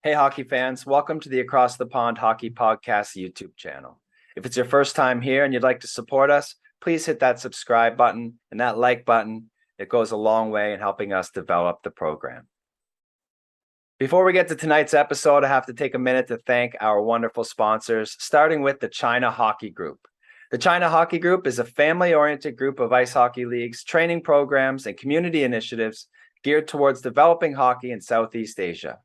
Hey, hockey fans, welcome to the Across the Pond Hockey Podcast YouTube channel. If it's your first time here and you'd like to support us, please hit that subscribe button and that like button. It goes a long way in helping us develop the program. Before we get to tonight's episode, I have to take a minute to thank our wonderful sponsors, starting with the China Hockey Group. The China Hockey Group is a family-oriented group of ice hockey leagues, training programs, and community initiatives geared towards developing hockey in Southeast Asia.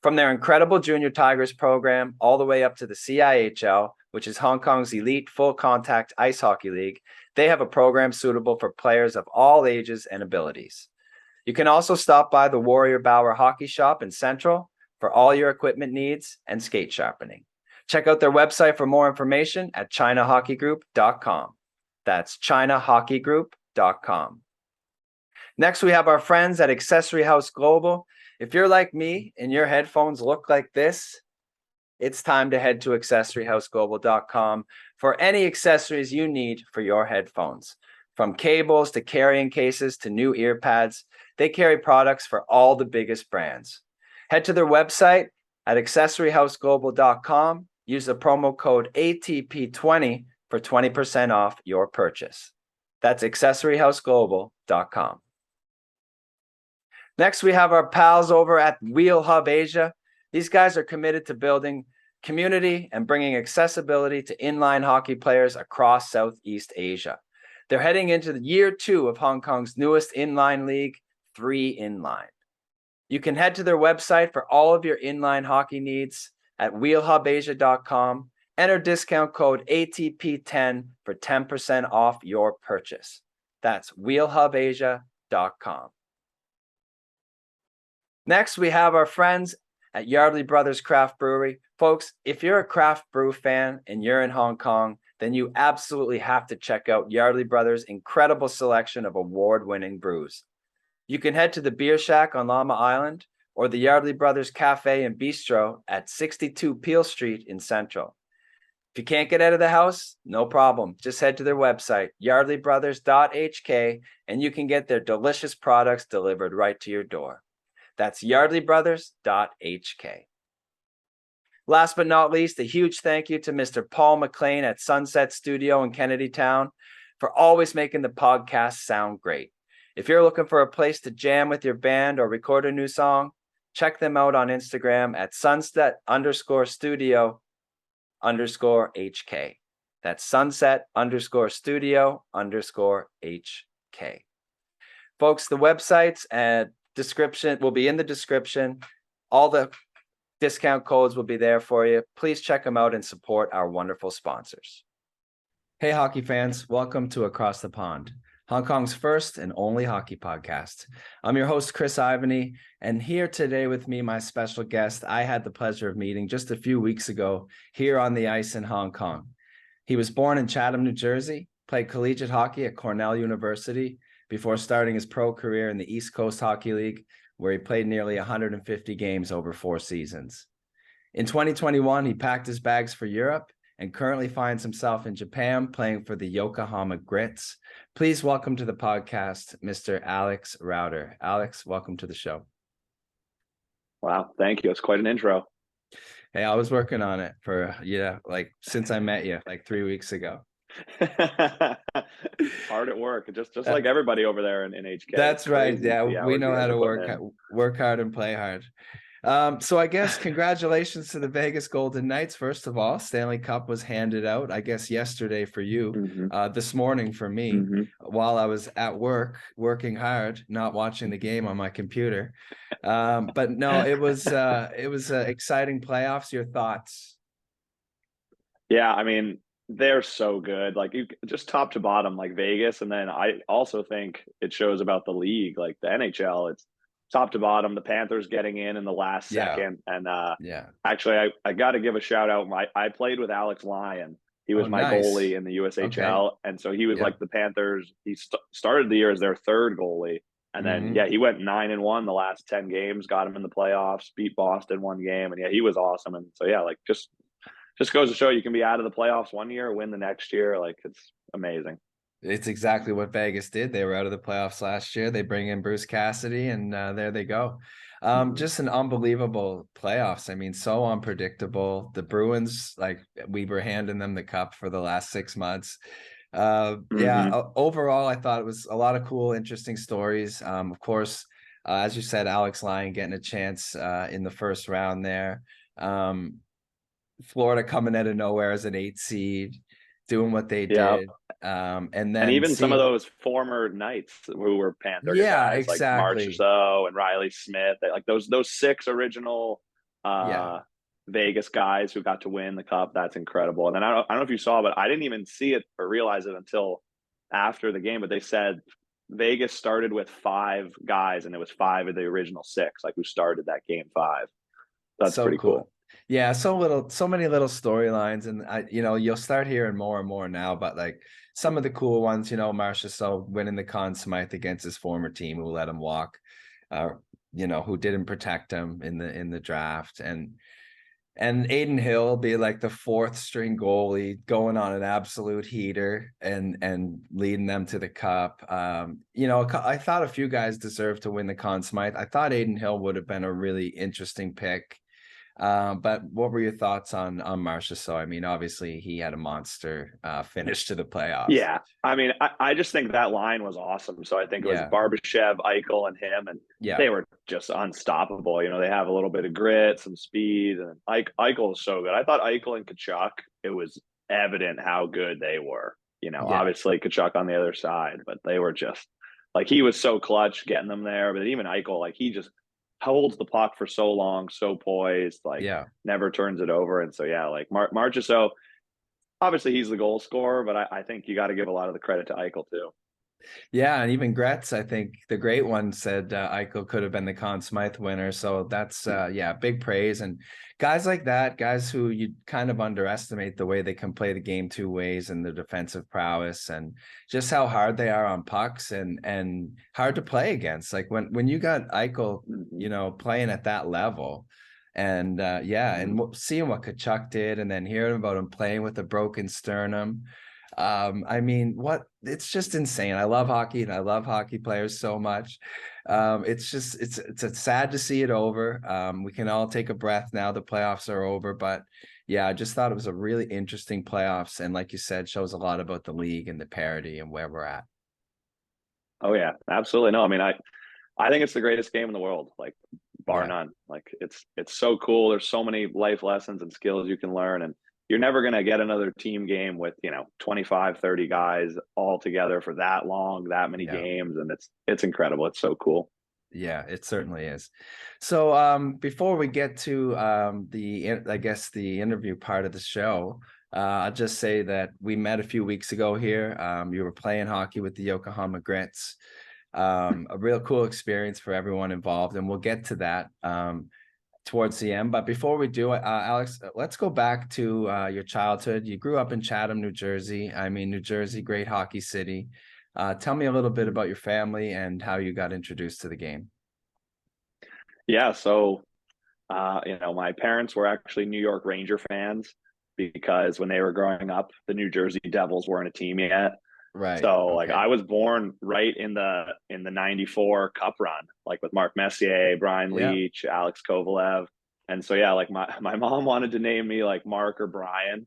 From their incredible Junior Tigers program all the way up to the CIHL, which is Hong Kong's elite full-contact ice hockey league, they have a program suitable for players of all ages and abilities. You can also stop by the Warrior Bauer Hockey Shop in Central for all your equipment needs and skate sharpening. Check out their website for more information at ChinaHockeyGroup.com. That's ChinaHockeyGroup.com. Next, we have our friends at Accessory House Global. If you're like me and your headphones look like this, it's time to head to accessoryhouseglobal.com for any accessories you need for your headphones. From cables to carrying cases to new ear pads, they carry products for all the biggest brands. Head to their website at accessoryhouseglobal.com. Use the promo code ATP20 for 20% off your purchase. That's accessoryhouseglobal.com. Next, we have our pals over at Wheel Hub Asia. These guys are committed to building community and bringing accessibility to inline hockey players across Southeast Asia. They're heading into the year 2 of Hong Kong's newest inline league, 3 Inline. You can head to their website for all of your inline hockey needs at wheelhubasia.com. Enter discount code ATP10 for 10% off your purchase. That's wheelhubasia.com. Next, we have our friends at Yardley Brothers Craft Brewery. Folks, if you're a craft brew fan and you're in Hong Kong, then you absolutely have to check out Yardley Brothers' incredible selection of award-winning brews. You can head to the Beer Shack on Llama Island or the Yardley Brothers Cafe and Bistro at 62 Peel Street in Central. If you can't get out of the house, no problem. Just head to their website, yardleybrothers.hk, and you can get their delicious products delivered right to your door. That's yardleybrothers.hk. Last but not least, a huge thank you to Mr. Paul McLean at Sunset Studio in Kennedy Town for always making the podcast sound great. If you're looking for a place to jam with your band or record a new song, check them out on Instagram at sunset_studio_HK. That's sunset_studio_HK. Folks, the websites and description will be in the description. All the discount codes will be there for you. Please check them out and support our wonderful sponsors. Hey, hockey fans, welcome to Across the Pond, Hong Kong's first and only hockey podcast. I'm your host, Chris Ivany, and here today with me, my special guest, I had the pleasure of meeting just a few weeks ago here on the ice in Hong Kong. He was born in Chatham, New Jersey, played collegiate hockey at Cornell University before starting his pro career in the East Coast Hockey League, where he played nearly 150 games over 4 seasons. In 2021, he packed his bags for Europe and currently finds himself in Japan playing for the Yokohama Grits. Please welcome to the podcast, Mr. Alex Rauter. Alex, welcome to the show. Wow, thank you. That's quite an intro. Hey, I was working on it for, since I met you, 3 weeks ago. Hard at work, just like everybody over there in HK. That's right. Yeah, we know how to work hard and play hard. So I guess congratulations to the Vegas Golden Knights. First of all, Stanley Cup was handed out, I guess, yesterday for you, this morning for me, while I was at work, working hard, not watching the game on my computer. But no, it was exciting playoffs. Your thoughts? Yeah, I mean, they're so good, you just top to bottom, like Vegas. And then I also think it shows about the league, like the NHL, it's top to bottom, the Panthers getting in the last second. And actually I got to give a shout out. I played with Alex Rauter. He was my goalie in the USHL. Okay. And so he was like the Panthers. He started the year as their third goalie. And then, he went 9-1 the last 10 games, got him in the playoffs, beat Boston 1 game. And he was awesome. And so, just goes to show you can be out of the playoffs one year, win the next year. It's amazing. It's exactly what Vegas did. They were out of the playoffs last year. They bring in Bruce Cassidy, and there they go. Mhm. Just an unbelievable playoffs. I mean, so unpredictable. The Bruins, like we were handing them the cup for the last 6 months. Mhm. Overall, I thought it was a lot of cool, interesting stories. Of course, as you said, Alex Lyon getting a chance in the first round there. Um, Florida coming out of nowhere as an 8 seed, doing what they Yeah. did. And And then even some of see, those former Knights who were Panther yeah, guys like exactly. Marchessault and Riley Smith, like those six original Yeah. Vegas guys who got to win the cup. That's incredible. And then I don't know if you saw, but I didn't even see it or realize it until after the game. But they said Vegas started with 5 guys, and it was 5 of the original 6, like who started that game 5. That's So pretty cool. cool. Yeah, so many little storylines, and you'll start hearing more and more now. But like some of the cool ones, Marcia so winning the Conn Smythe against his former team who let him walk, uh, who didn't protect him in the draft, and Aiden Hill be like the fourth string goalie going on an absolute heater and leading them to the cup. I thought a few guys deserved to win the Conn Smythe. I thought Aiden Hill would have been a really interesting pick. But what were your thoughts on Marcia? So I mean, obviously he had a monster finish to the playoffs. Yeah. I mean, I just think that line was awesome. So I think it was Yeah, Barbashev, Eichel, and him, and yeah, they were just unstoppable. They have a little bit of grit, some speed, and Eichel is so good. I thought Eichel and Kachuk, it was evident how good they were. yeah, Obviously Kachuk on the other side, but they were just like he was so clutch getting them there. But even Eichel, like he just holds the puck for so long, so poised, like yeah. never turns it over. And so yeah, like Marchessault, obviously he's the goal scorer, but I think you got to give a lot of the credit to Eichel too. Yeah, and even Gretz, I think the great one said Eichel could have been the Conn Smythe winner. So that's big praise. And guys like that, guys who you kind of underestimate the way they can play the game 2 ways and the defensive prowess and just how hard they are on pucks and hard to play against. Like when you got Eichel, Mm-hmm. playing at that level. And Mm-hmm. seeing what Kachuk did, and then hearing about him playing with a broken sternum, I mean, it's just insane. I love hockey and I love hockey players so much. It's sad to see it over. We can all take a breath now. The playoffs are over, but yeah, I just thought it was a really interesting playoffs. And like you said, shows a lot about the league and the parity and where we're at. Oh yeah, absolutely. No, I mean, I think it's the greatest game in the world, like bar Yeah. none. Like it's so cool. There's so many life lessons and skills you can learn, and you're never going to get another team game with 25, 30 guys all together for that long, that many Yeah. games, and it's incredible. It's so cool. Yeah, it certainly is. So before we get to I guess the interview part of the show, I'll just say that we met a few weeks ago here. You were playing hockey with the Yokohama Grits. A real cool experience for everyone involved, and we'll get to that towards the end. But before we do, Alex, let's go back to your childhood. You grew up in Chatham, New Jersey. I mean, New Jersey, great hockey city. Tell me a little bit about your family and how you got introduced to the game. Yeah, so my parents were actually New York Ranger fans because when they were growing up, the New Jersey Devils weren't a team yet. Right. So like Okay. I was born right in the '94 Cup run, like with Marc Messier, Brian Yeah, Leach, Alex Kovalev. And so yeah, like my mom wanted to name me like Mark or Brian.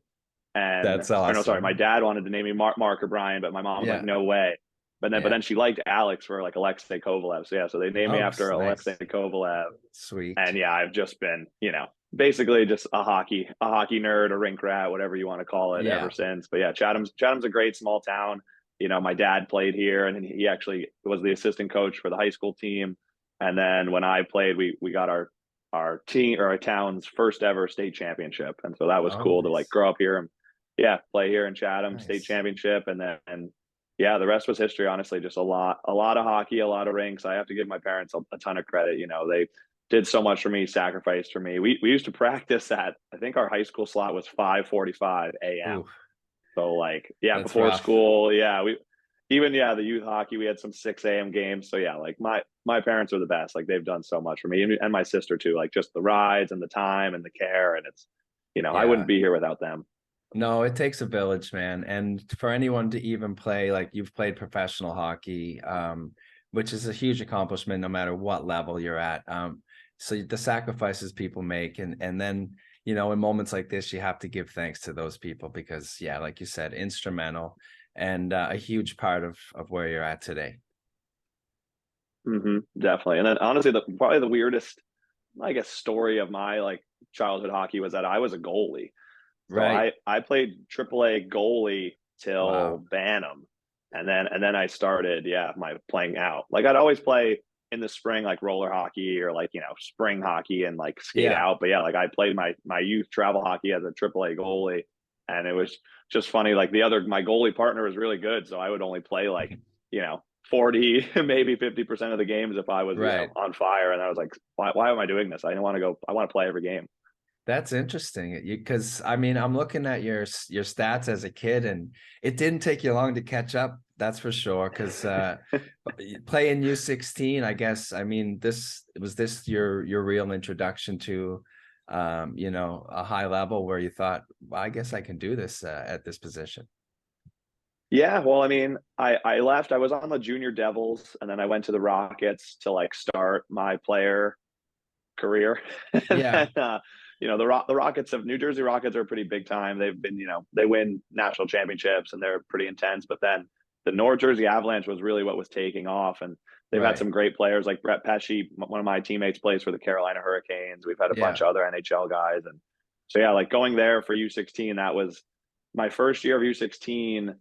And that's or no, sorry, my awesome. dad wanted to name me Mark or Brian, but my mom was like, Yeah, no way. But yeah. then she liked Alex for like Alexei Kovalev. So yeah, so they named me Oh, after Alexei nice. Kovalev. Sweet. And yeah, I've just been, basically just a hockey nerd, a rink rat, whatever you want to call it, ever Yeah. since. But yeah, Chatham's a great small town. My dad played here, and he actually was the assistant coach for the high school team. And then when I played, we got our team or our town's first ever state championship, and so that was Oh, cool to like nice. grow up here and yeah, play here in Chatham, state Nice. championship, and then yeah, the rest was history. Honestly, just a lot of hockey, a lot of rinks. I have to give my parents a ton of credit. They did so much for me, sacrificed for me. We used to practice at I think our high school slot was 5:45 a.m. Ooh, So like yeah, that's before rough. school, yeah, we even yeah the youth hockey we had some 6 a.m. games. So yeah, like my parents are the best. Like they've done so much for me and my sister too. Like just the rides and the time and the care, and it's I wouldn't Yeah. be here without them. No, it takes a village, man. And for anyone to even play, like you've played professional hockey, which is a huge accomplishment no matter what level you're at. So the sacrifices people make, and then, you know, in moments like this, you have to give thanks to those people because, yeah, like you said, instrumental and a huge part of where you're at today. Definitely. And then honestly, probably the weirdest, I guess, story of my like childhood hockey was that I was a goalie. So Right. I played AAA goalie till Wow. Bantam, and then I started, yeah, my playing out. Like I'd always play in the spring, like roller hockey or like, you know, spring hockey and like skate Yeah. out. But yeah, like I played my youth travel hockey as a AAA goalie, and it was just funny. Like my goalie partner was really good, so I would only play like, you know, 40 maybe 50% of the games if I was, you know, Right. on fire. And I was like, why am I doing this? I don't want to go. I want to play every game. That's interesting. Because I mean, I'm looking at your stats as a kid, and it didn't take you long to catch up. That's for sure. Because playing U16, I guess. I mean, this your real introduction to, you know, a high level where you thought, well, I guess I can do this at this position. Yeah, well, I mean, I left. I was on the Junior Devils, and then I went to the Rockets to like start my player career. And Yeah. then, you know, the Rockets of New Jersey Rockets are pretty big time. They've been, you know, they win national championships and they're pretty intense. But then the North Jersey Avalanche was really what was taking off, and they've had Right. some great players like Brett Pesci. One of my teammates plays for the Carolina Hurricanes. We've had a bunch Yeah. of other NHL guys, and so yeah, like going there for U16, that was my first year of U16.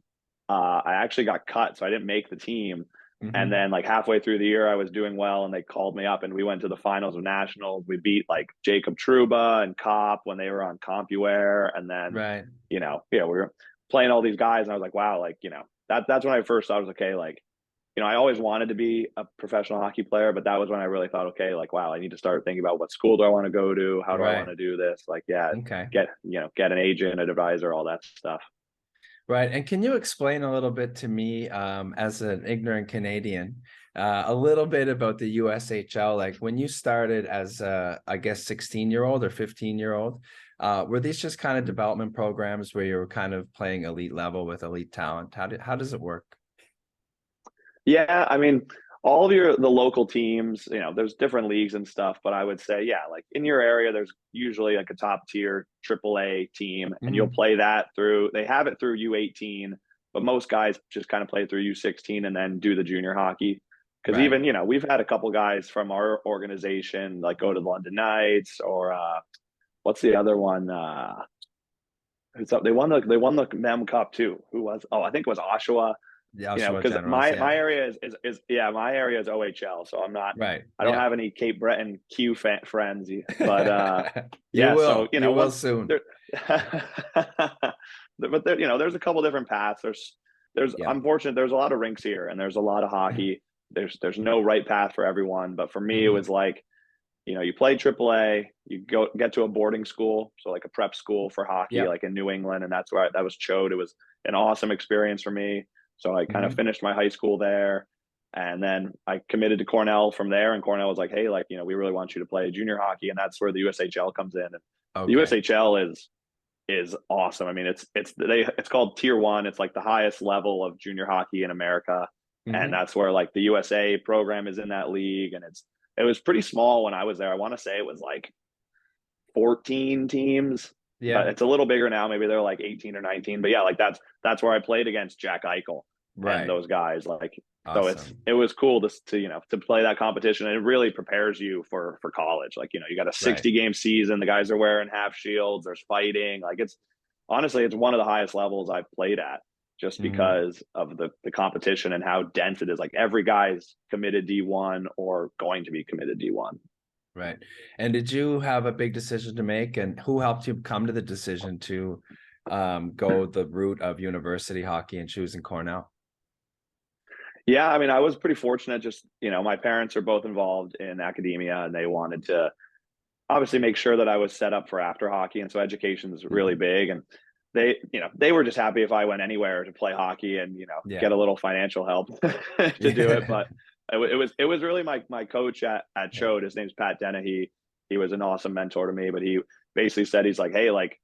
I actually got cut, so I didn't make the team. And Hmm. then like halfway through the year, I was doing well, and they called me up, and we went to the finals of nationals. We beat like Jacob Trouba and Cop when they were on CompuWare, and then, Right. you know, yeah, we were playing all these guys, and I was like, wow, like, you know, that's when I first thought, I was okay, like, you know, I always wanted to be a professional hockey player, but that was when I really thought, okay, like, wow, I need to start thinking about what school do I want to go to, how do I want Right. to do this, like, yeah, Okay. get an agent, an advisor, all that stuff. Right. And can you explain a little bit to me, as an ignorant Canadian, a little bit about the USHL? Like when you started as I guess 16-year-old or 15-year-old, were these just kind of development programs where you were kind of playing elite level with elite talent? How does it work? Yeah, I mean, all of the local teams, you know, there's different leagues and stuff, but I would say, yeah, like in your area, there's usually like a top tier AAA team, and you'll Hmm. play that through. They have it through U18, but most guys just kind of play through U16 and then do the junior hockey. Because Right. even, you know, we've had a couple guys from our organization like go to the London Knights or what's the other one? They won the Mem Cup too. Who was? Oh, I think it was Oshawa, The you know, Oshawa because Generals. Yeah. my area is yeah, my area is OHL, so Right. I don't Yeah. have any Cape Breton friends, but You yeah, so will. you You know, will one soon. there, but there, you know, there's a couple different paths. There's Yeah. I'm fortunate. There's a lot of rinks here, and there's a lot of hockey. There's no right path for everyone, but for me, it Hmm. was like, you know, you play AAA, you go get to a boarding school, so like a prep school for hockey, Yeah. like in New England, and that was Chode. It was an awesome experience for me. So I kind of Hmm. finished my high school there, and then I committed to Cornell from there. And Cornell was like, "Hey, like, you know, we really want you to play junior hockey," and that's where the USHL comes in. And the Okay. USHL is awesome. I mean, it's called Tier One. It's like the highest level of junior hockey in America, and Hmm. that's where like the USA program is in that league, and it was pretty small when I was there. I want to say it was like 14 teams, but Yeah. it's a little bigger now. Maybe they're like 18 or 19. But yeah, like that's where I played against Jack Eichel and Right. those guys. Like, so Awesome. it was cool to you know, to play that competition, and it really prepares you for college. Like, you know, you got a Right. 60-game season. The guys are wearing half shields. There's fighting. Like, it's honestly, it's one of the highest levels I've played at, just Hmm. because of the competition and how dense it is. Like every guy's committed D1 or going to be committed D1. Right. And did you have a big decision to make? And who helped you come to the decision to go the route of university hockey and choosing Cornell? Yeah, I mean, I was pretty fortunate. Just, you know, my parents are both involved in academia, and they wanted to obviously make sure that I was set up for after hockey. And so education is really Mhm. big. And they, you know, they were just happy if I went anywhere to play hockey and, you know, get Yeah. a little financial help to do it. Yeah. But it was really my coach at Yeah. Chode. His name's Pat Dennehy. He was an awesome mentor to me, but he basically said, he's like, hey, like,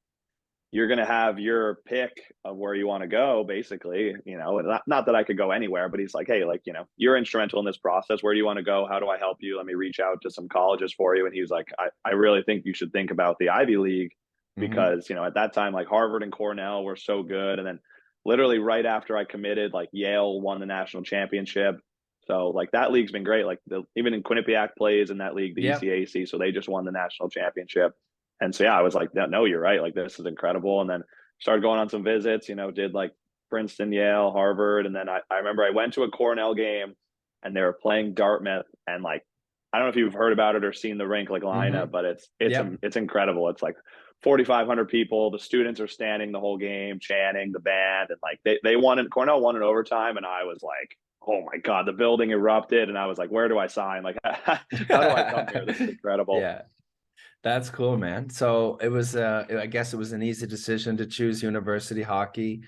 you're going to have your pick of where you want to go, basically, not that I could go anywhere, but he's like, hey, like, you're instrumental in this process. Where do you want to go? How do I help you? Let me reach out to some colleges for you. And he was like, I really think you should think about the Ivy League Hmm. because, at that time, like Harvard and Cornell were so good. And then literally right after I committed, like Yale won the national championship. So like that league's been great. Like even in Quinnipiac plays in that league, the Yeah. ECAC. So they just won the national championship. And so, yeah, I was like, no, you're right. Like, this is incredible. And then started going on some visits, did like Princeton, Yale, Harvard. And then I remember I went to a Cornell game and they were playing Dartmouth. And like, I don't know if you've heard about it or seen the rink like lineup, Hmm. but Yeah. it's incredible. It's like 4,500 people. The students are standing the whole game, chanting the band. And like, they won it. Cornell won in overtime. And I was like, oh my God, the building erupted. And I was like, where do I sign? Like, how do I come here? This is incredible. Yeah. That's cool, man. So it was, I guess it was an easy decision to choose university hockey.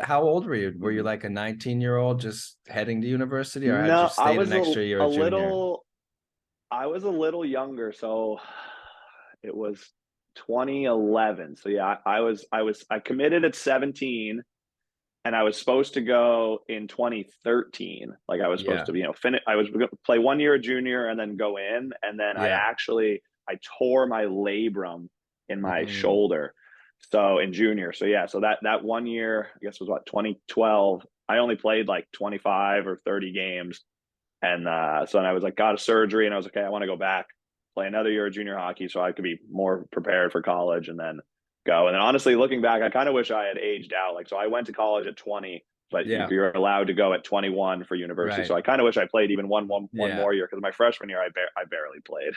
How old were you? Were you like a 19-year-old just heading to university, or had you No, stayed an extra year a a junior? little I was a little younger, so it was 2011. So yeah, I committed at 17 and I was supposed to go in 2013. Like I was supposed Yeah. to, finish. I was going to play 1 year a junior and then go in. And then Yeah. I tore my labrum in my Mm. shoulder. So in junior. So yeah, so that 1 year, I guess was what, 2012. I only played like 25 or 30 games. And so then I was like, got a surgery and I was like, okay, I want to go back, play another year of junior hockey so I could be more prepared for college and then go. And then honestly, looking back, I kind of wish I had aged out. Like, so I went to college at 20, but Yeah. you're allowed to go at 21 for university. Right. So I kind of wish I played even one Yeah. more year because my freshman year, I barely played.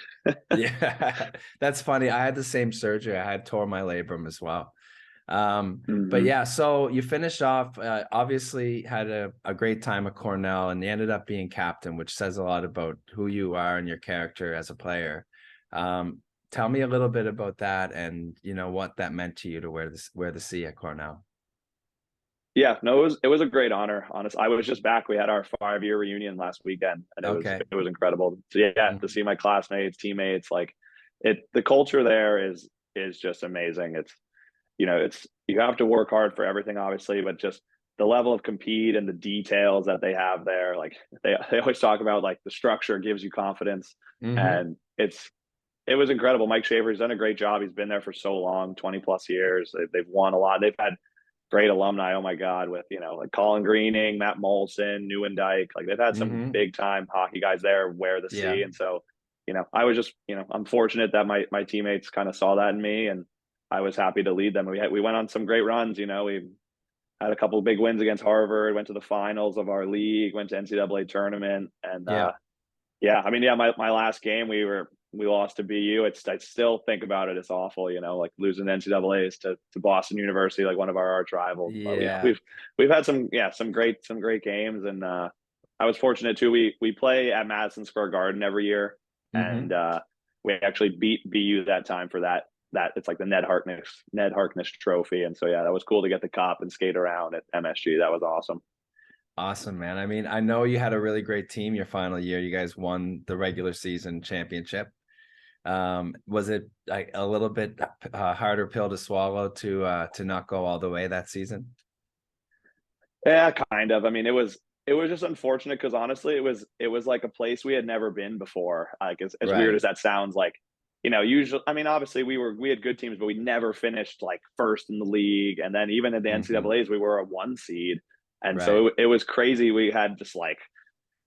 Yeah. That's funny. I had the same surgery. I had tore my labrum as well. But Mm-hmm. yeah, so you finished off, obviously had a great time at Cornell, and you ended up being captain, which says a lot about who you are and your character as a player. Um, Tell me a little bit about that, and what that meant to you to wear the C at Cornell. Yeah, no, it was a great honor. Honest, I was just back. We had our 5 year reunion last weekend, and Okay. it was incredible. So yeah, to Mhm. see my classmates, teammates, like the culture there is just amazing. It's you have to work hard for everything, obviously, but just the level of compete and the details that they have there, like they always talk about like the structure gives you confidence, Mhm. and it was incredible. Mike Shaver's done a great job. He's been there for so long, 20 plus years. They've won a lot. They've had great alumni. Oh my God, with like Colin Greening, Matt Molson, Newendike. Like they've had some Mhm. big time hockey guys there wear the C. Yeah. And so, I was just, I'm fortunate that my teammates kind of saw that in me and I was happy to lead them. We went on some great runs, we had a couple of big wins against Harvard, went to the finals of our league, went to NCAA tournament. And Yeah. yeah, I mean, yeah, my last game we lost to BU. I still think about it. It's awful, like losing the NCAA's to Boston University, like one of our arch rivals. But Yeah. we've had some great games, and I was fortunate too. We play at Madison Square Garden every year, and Mhm. we actually beat BU that time for that it's like the Ned Harkness Trophy, and so yeah, that was cool to get the cup and skate around at MSG. That was awesome. Awesome, man. I mean, I know you had a really great team your final year. You guys won the regular season championship. Was it like a little bit harder pill to swallow to not go all the way that season? Yeah, kind of. I mean, it was just unfortunate because honestly, it was like a place we had never been before. Like as weird Right. as that sounds, like usually, I mean, obviously we had good teams, but we never finished like first in the league, and then even at the Hmm. NCAA's, we were a 1 seed, and Right. so it was crazy. We had just like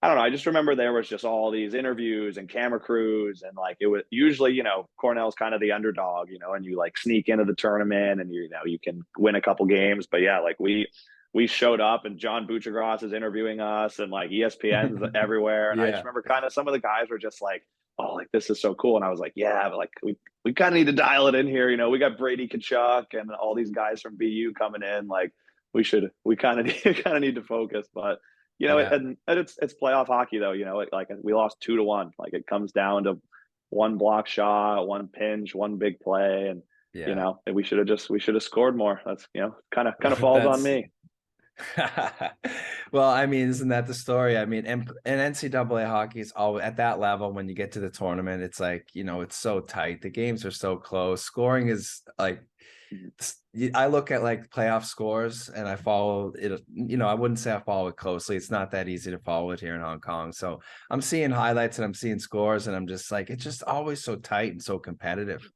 I don't know. I just remember there was just all these interviews and camera crews, and like it was usually, Cornell's kind of the underdog, and you like sneak into the tournament, and you can win a couple games. But yeah, like we showed up, and John Buccigross is interviewing us, and like ESPN's everywhere, and I just Yeah. remember kind of some of the guys were just like, "Oh, like this is so cool," and I was like, "Yeah, but like we kind of need to dial it in here." We got Brady Kachuk and all these guys from BU coming in, like we kind of kind of need to focus, but Yeah. and it's playoff hockey though. Like we lost 2-1. Like it comes down to one block shot, one pinch, one big play, and Yeah. we should have scored more. That's kind of falls on That's me. well, I mean, isn't that the story? I mean, and NCAA hockey is all at that level. When you get to the tournament, it's like, it's so tight. The games are so close. Scoring is like I look at like playoff scores and I follow it. I wouldn't say I follow it closely. It's not that easy to follow it here in Hong Kong. So I'm seeing highlights and I'm seeing scores and I'm just like, it's just always so tight and so competitive.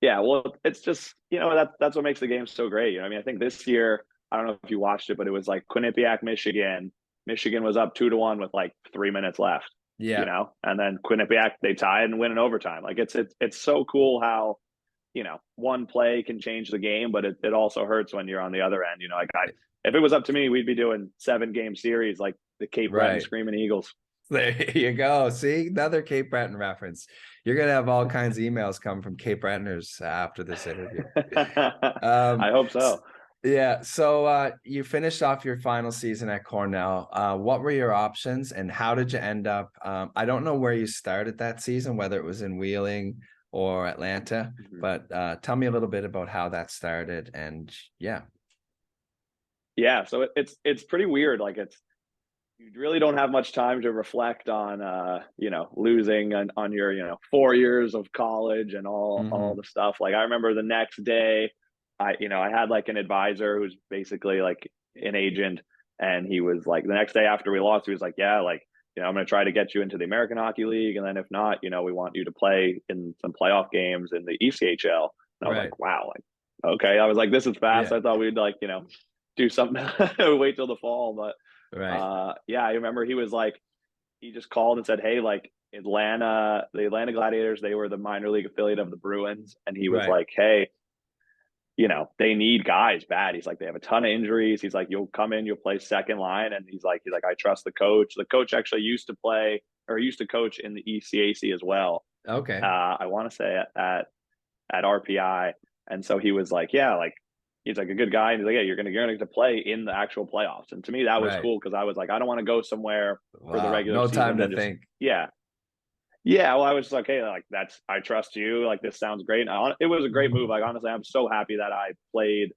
Yeah, well, it's just that's what makes the game so great. I mean, I think this year, I don't know if you watched it, but it was like Quinnipiac, Michigan. Michigan was up 2-1 with like 3 minutes left. Yeah. And then Quinnipiac they tied and win in overtime. Like it's so cool how one play can change the game, but it also hurts when you're on the other end. Like if it was up to me, we'd be doing 7-game series like the Cape Breton Screaming Eagles. There you go. See, another Cape Breton reference. You're gonna have all kinds of emails come from Cape Bretoners after this interview. I hope so. Yeah. So you finished off your final season at Cornell. What were your options and how did you end up? I don't know where you started that season, whether it was in Wheeling or Atlanta, but tell me a little bit about how that started. And yeah. So it's pretty weird. Like you really don't have much time to reflect on losing on your 4 years of college and all the stuff. Like I remember the next day I had like an advisor who's basically like an agent, and he was like the next day after we lost, he was like, yeah, like I'm going to try to get you into the American Hockey League, and then if not, we want you to play in some playoff games in the ECHL. And I was like, wow, like okay. I was like, this is fast. I thought we'd like do something, wait till the fall, but I remember he was like, he just called and said, hey, like the Atlanta Gladiators, they were the minor league affiliate of the Bruins, and he was like, hey, they need guys bad. He's like, they have a ton of injuries. He's like, you'll come in, you'll play second line. And he's like, I trust the coach. The coach actually used to coach in the ECAC as well. Okay. I want to say at RPI. And so he was like, yeah, like he's like a good guy. And he's like, yeah, you're going to get to play in the actual playoffs. And to me, that was cool. Cause I was like, I don't want to go somewhere for the regular season. No time to think. Yeah, well, I was like, hey, like I trust you. Like this sounds great. It was a great move. Like honestly, I'm so happy that I played,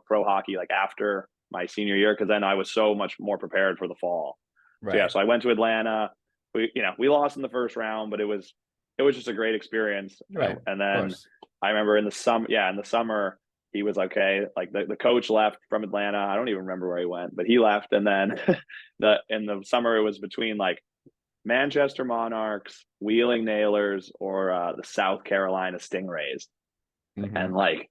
pro hockey like after my senior year, because then I was so much more prepared for the fall. So I went to Atlanta. We lost in the first round, but it was just a great experience. And then I remember in the summer, he was okay. Like the coach left from Atlanta. I don't even remember where he went, but he left. And then in the summer, it was between like Manchester Monarchs, Wheeling Nailers, or the South Carolina Stingrays. And like,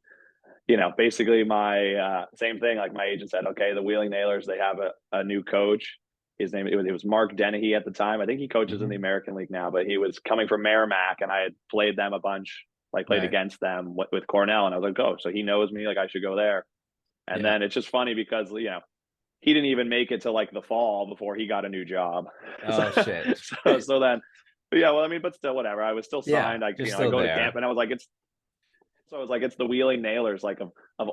basically my same thing. Like my agent said, okay, the Wheeling Nailers, they have a new coach. His name, it was Marc Dennehy at the time. I think he coaches in the American League now, but he was coming from Merrimack, and I had played them a bunch, like played against them with Cornell. And I was like, oh, so he knows me, like I should go there. And then it's just funny because, he didn't even make it to like the fall before he got a new job. Oh shit. So then, but still, whatever. I was still signed. I go to camp, and I was like, it's the Wheeling Nailers. Like of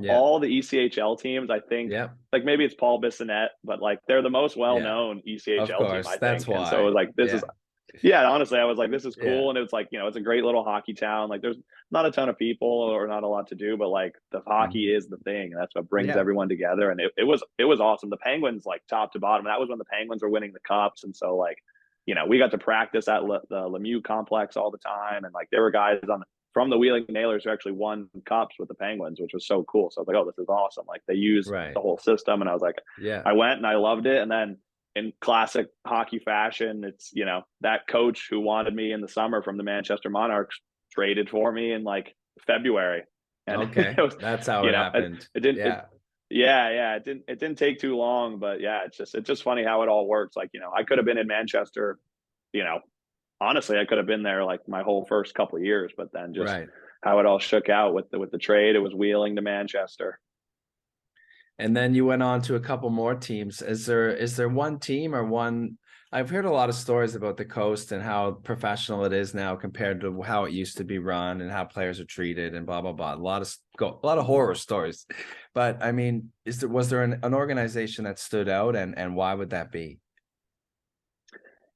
all the ECHL teams, I think like maybe it's Paul Bissonnette, but like they're the most well-known ECHL team. I think. That's why. And so it was like, this is. Yeah, honestly, I was like, this is cool. And it was like, it's a great little hockey town. Like there's not a ton of people or not a lot to do, but like the hockey is the thing. And that's what brings everyone together. And it was awesome. The Penguins, like top to bottom, that was when the Penguins were winning the cups. And so like, we got to practice at the Lemieux complex all the time. And like there were guys from the Wheeling Nailers who actually won cups with the Penguins, which was so cool. So I was like, oh, this is awesome. Like they use the whole system. And I was like, I went and I loved it. And then in classic hockey fashion, it's, that coach who wanted me in the summer from the Manchester Monarchs traded for me in like February. And that's how it happened. It didn't. It didn't take too long, but it's just funny how it all works. Like, I could have been in Manchester, honestly, I could have been there like my whole first couple of years, but then just how it all shook out with the trade, it was Wheeling to Manchester. And then you went on to a couple more teams. Is there one team or one? I've heard a lot of stories about the Coast and how professional it is now compared to how it used to be run and how players are treated and blah blah blah. A lot of horror stories. But I mean, was there an organization that stood out, and why would that be?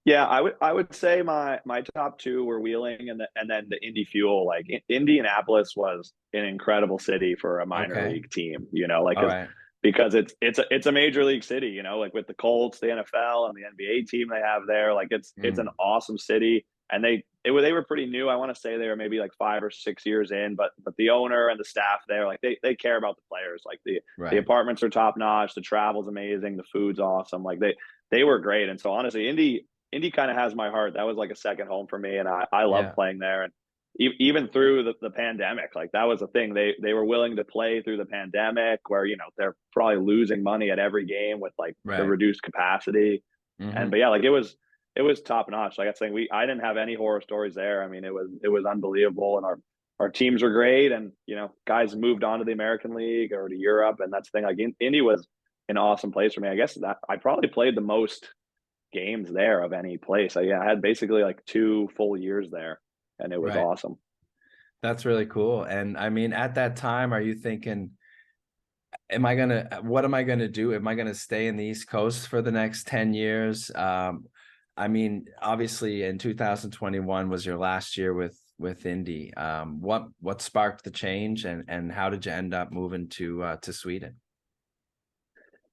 Yeah, I would say my top two were Wheeling and then the Indy Fuel. Like Indianapolis was an incredible city for a minor league team. Because it's a major league city, like with the Colts, the NFL, and the NBA team they have there. Like it's an awesome city. and they were pretty new. I want to say they were maybe like 5 or 6 years in, but the owner and the staff there, like they care about the players. Like the Right. apartments are top notch, the travel's amazing, the food's awesome. Like they were great. And so honestly, Indy kind of has my heart. That was like a second home for me, and I love Yeah. playing there. And even through the pandemic, like that was a thing. They were willing to play through the pandemic, where they're probably losing money at every game with like the Right. reduced capacity. And Hmm. but yeah, like it was top notch. Like I saying, I didn't have any horror stories there. I mean, it was unbelievable, and our teams were great, and guys moved on to the American League or to Europe, and that's the thing. Like Indy was an awesome place for me. I guess that I probably played the most games there of any place. I had basically like 2 full years there, and it was Right. awesome. That's really cool. And I mean, at that time, are you thinking, what am I gonna do? Am I gonna stay in the East Coast for the next 10 years? I mean, obviously in 2021 was your last year with Indy. What sparked the change, and how did you end up moving to Sweden?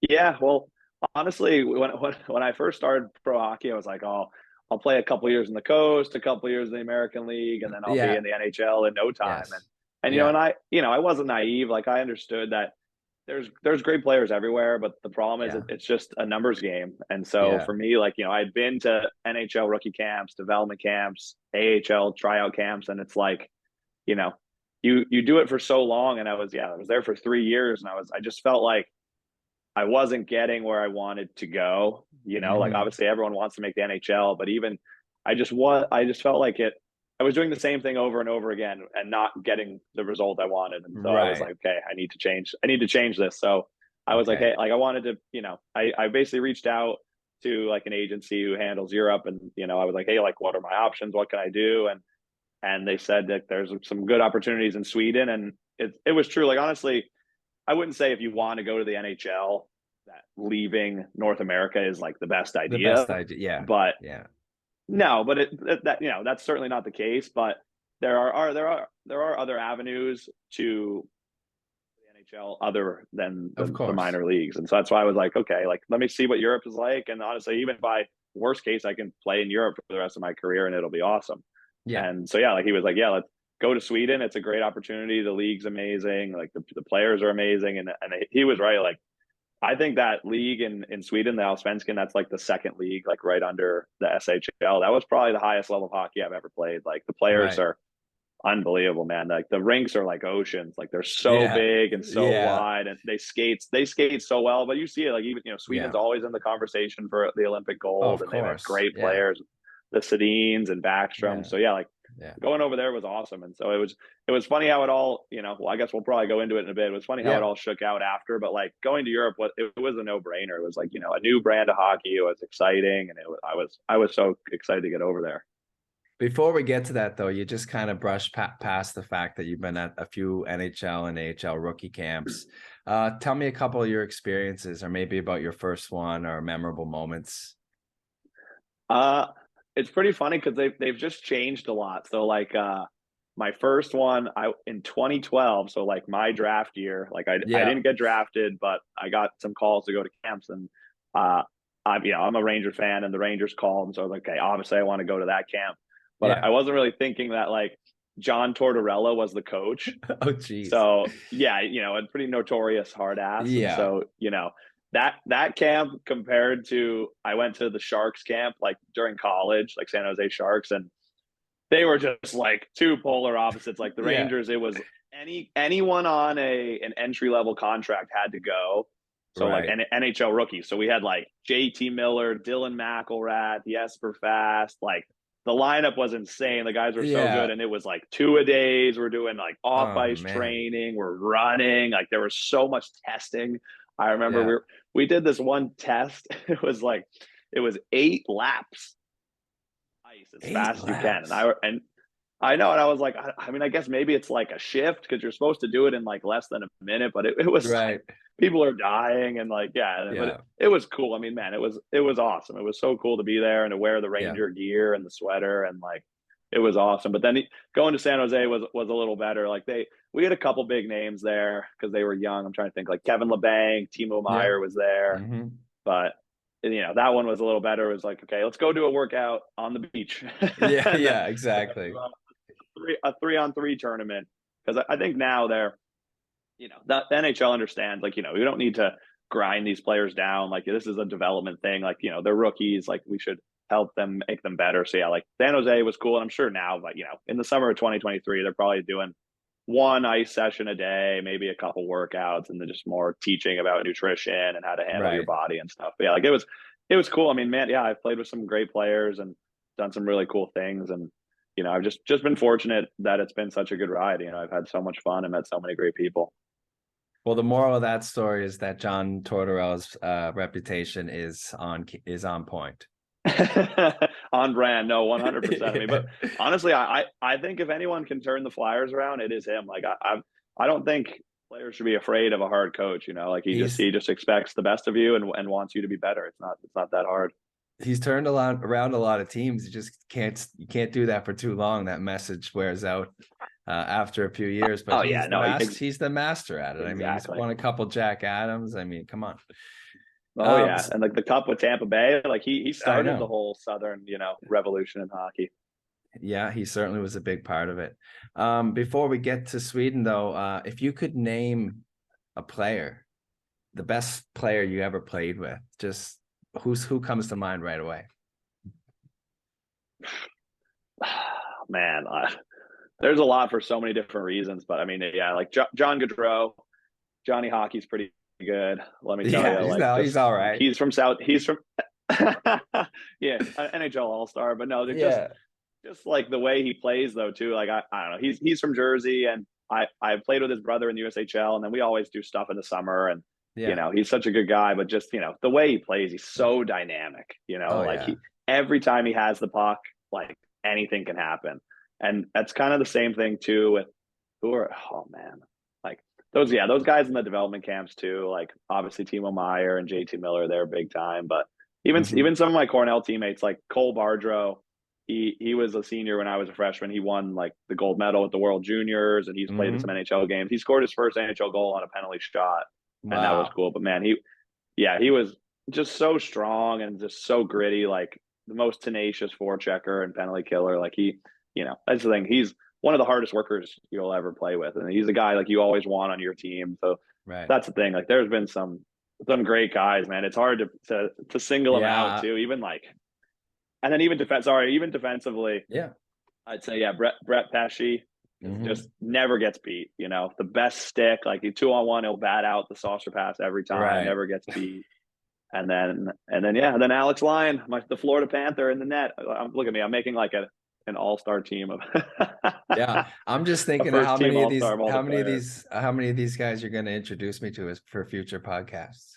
Yeah, well, honestly, when I first started pro hockey, I was like, oh, I'll play a couple years in the coast, a couple years in the American League, and then I'll be Yeah. in the NHL in no time. And Yes. and you know, Yeah. and I wasn't naive. Like I understood that there's great players everywhere, but the problem is Yeah. it's just a numbers game. And so Yeah. for me, like I'd been to NHL rookie camps, development camps, AHL tryout camps, and it's like, you know, you do it for so long, and I was there for 3 years, and I just felt like I wasn't getting where I wanted to go. Like Hmm. obviously everyone wants to make the NHL, but even I just felt like I was doing the same thing over and over again and not getting the result I wanted. And so I was Right. like, okay, I need to change. I need to change this. So I was like, Okay. hey, like I wanted to, I basically reached out to like an agency who handles Europe, and I was like, hey, like what are my options? What can I do? And they said that there's some good opportunities in Sweden, and it was true. Like honestly, I wouldn't say if you want to go to the NHL that leaving North America is like the best The best idea, idea. Yeah. but Yeah. no, but that that's certainly not the case. But there are other avenues to the NHL other than Of the course. minor leagues, and so that's why I was like, okay, like let me see what Europe is like, and honestly, even by worst case, I can play in Europe for the rest of my career, and it'll be awesome. Yeah. And so yeah, like he was like, yeah, let's go to Sweden. It's a great opportunity. The league's amazing. Like the players are amazing, and he was right. Like I think that league in Sweden, the Allsvenskan, that's like the second league, like right under the SHL. That was probably the highest level of hockey I've ever played. Like the players Right. are unbelievable, man. Like the rinks are like oceans. Like they're so Yeah. big and so Yeah. wide, and they skate so well. But you see it, like even Sweden's Yeah. always in the conversation for the Olympic Oh, gold, of and they have course. great Yeah. players, the Sedins and Backstrom. Yeah. So yeah, like Yeah. going over there was awesome. And so it was funny how it all, well, I guess we'll probably go into it in a bit. It was funny how it Yeah. all shook out after, but like going to Europe, it was a no brainer. It was like, a new brand of hockey. It was exciting. And I was so excited to get over there. Before we get to that, though, you just kind of brushed past the fact that you've been at a few NHL and AHL rookie camps. Tell me a couple of your experiences, or maybe about your first one or memorable moments. Uh, it's pretty funny because they've just changed a lot. So like, my first one in 2012, so like my draft year, like I Yeah. didn't get drafted, but I got some calls to go to camps, and uh I'm a Ranger fan, and the Rangers called, and so I was like, okay, obviously I want to go to that camp, but Yeah. I wasn't really thinking that like John Tortorella was the coach. Oh, geez. So yeah, a pretty notorious hard ass. And Yeah. so, that camp compared to I went to the Sharks camp like during college, like San Jose Sharks, and they were just like two polar opposites. Like the Yeah. Rangers, it was anyone on an entry level contract had to go. So like Right. NHL rookies. So we had like JT Miller, Dylan McElrath, Jesper Fast. Like the lineup was insane. The guys were so good, Yeah. and it was like 2-a-days. We're doing like off Oh, ice man. training. We're running. Like there was so much testing. I remember Yeah. we did this one test. It was 8 laps ice as 8 fast as you can. And laps. I know, and I was like, I mean, I guess maybe it's like a shift because you're supposed to do it in like less than a minute, but it was like Right. people are dying, and like but Yeah. it was cool. I mean, man, it was awesome. It was so cool to be there and to wear the Yeah. Ranger gear and the sweater, and like it was awesome. But then going to San Jose was a little better. Like we had a couple big names there because they were young. I'm trying to think, like Kevin LeBanc, Timo Yeah. Meyer was there, Hmm. but that one was a little better. It was like, okay, let's go do a workout on the beach. Yeah, And then yeah, exactly. a 3-on-3 tournament. Because I think now the NHL understands, like, we don't need to grind these players down. Like, this is a development thing. Like, they're rookies. Like, we should help them, make them better. So yeah, like San Jose was cool. And I'm sure now, but in the summer of 2023, they're probably doing one ice session a day, maybe a couple workouts, and then just more teaching about nutrition and how to handle your Right. body and stuff. But yeah, like it was cool. I mean, man, yeah, I've played with some great players and done some really cool things. And I've just been fortunate that it's been such a good ride. I've had so much fun and met so many great people. Well, the moral of that story is that John Tortorella's reputation is on point. On brand, no, 100%. I mean, but honestly, I think if anyone can turn the Flyers around, it is him. Like, I don't think players should be afraid of a hard coach. Like, he He's just expects the best of you and wants you to be better. It's not that hard. he's turned around a lot of teams. You can't do that for too long. That message wears out after a few years. But Oh yeah, no, he's the master at it. I mean, he's exactly. won a couple Jack Adams. I mean, come on. Oh yeah, and like the cup with Tampa Bay, like he I started the know. whole Southern, revolution in hockey. Yeah, he certainly was a big part of it. Before we get to Sweden, though, if you could name a player, the best player you ever played with, just who comes to mind right away? Man, there's a lot for so many different reasons, but I mean, yeah, like John Gaudreau, Johnny Hockey's pretty good. Let me tell Yeah, you, like, he's just all right. he's from South. He's from yeah, NHL All Star. But no, they're Yeah, just like the way he plays though too. Like, I don't know. He's from Jersey, and I played with his brother in the USHL, and then we always do stuff in the summer. And yeah. he's such a good guy. But just the way he plays, he's so dynamic. Oh Like, yeah. every time he has the puck, like, anything can happen. And that's kind of the same thing too with oh man, like those guys in the development camps too. Like, obviously Timo Meyer and JT Miller, they're big time. But Mhm. even some of my Cornell teammates, like Cole Bardreau, he was a senior when I was a freshman. He won like the gold medal at the World Juniors, and he's played in some Mhm. NHL games. He scored his first NHL goal on a penalty shot, and that was Wow. cool. But man, he was just so strong and just so gritty, like the most tenacious forechecker and penalty killer. Like, that's the thing. He's one of the hardest workers you'll ever play with, and he's a guy like you always want on your team. So Right. that's the thing. Like, there's been some great guys, man. It's hard to single them out Yeah. too. Even like, and then even defensively, Yeah. I'd say yeah, Brett Pesce is Mhm. just never gets beat. The best stick, like 2-on-1, he'll bat out the saucer pass every time, Right. never gets beat. And then Alex Lyon, the Florida Panther in the net. Look at me, I'm making like an all-star team of Yeah. I'm just a thinking of first team all-star multiplayer. how many of these guys you're going to introduce me to as for future podcasts.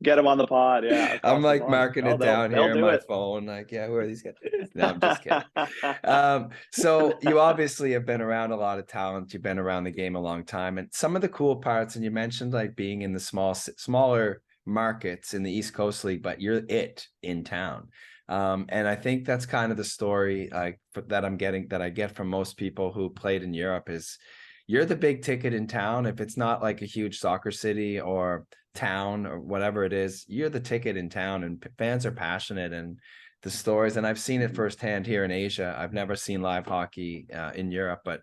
Get them on the pod, yeah, I'm across the like pond. marking No, it down they'll here on do my it. phone. Like, yeah, who are these guys? No, I'm just kidding. So you obviously have been around a lot of talent. You've been around the game a long time, and some of the cool parts. And you mentioned like being in the smaller markets in the East Coast League, but you're it in town. And I think that's kind of the story that I get from most people who played in Europe is you're the big ticket in town. If it's not like a huge soccer city or town or whatever it is, you're the ticket in town, and fans are passionate and the stories. And I've seen it firsthand here in Asia. I've never seen live hockey in Europe, but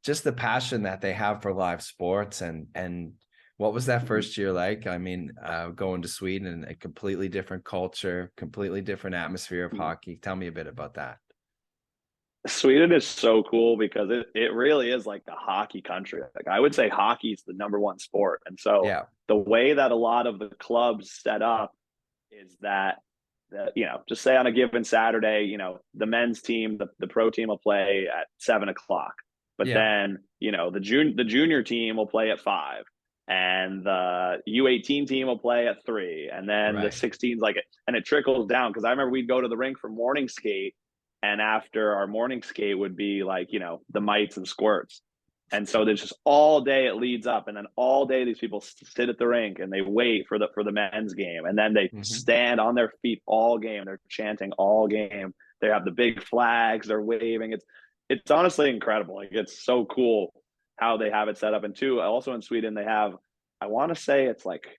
just the passion that they have for live sports. And what was that first year like? I mean, going to Sweden and a completely different culture, completely different atmosphere of hockey. Tell me a bit about that. Sweden is so cool because it really is like a hockey country. Like, I would say hockey is the number one sport. And so Yeah. the way that a lot of the clubs set up is that, just say on a given Saturday, the men's team, the pro team will play at 7 o'clock, but Yeah. then, the junior team will play at 5, and the U18 team will play at 3, and then the Right. 16s, and it trickles down. Cause I remember we'd go to the rink for morning skate, and after our morning skate would be like, the mites and squirts. And so there's just all day it leads up, and then all day these people sit at the rink and they wait for the men's game, and then they Mhm. stand on their feet all game. They're chanting all game. They have the big flags. They're waving. It's honestly incredible. Like, it's so cool how they have it set up. And two, also in Sweden they have, I want to say it's like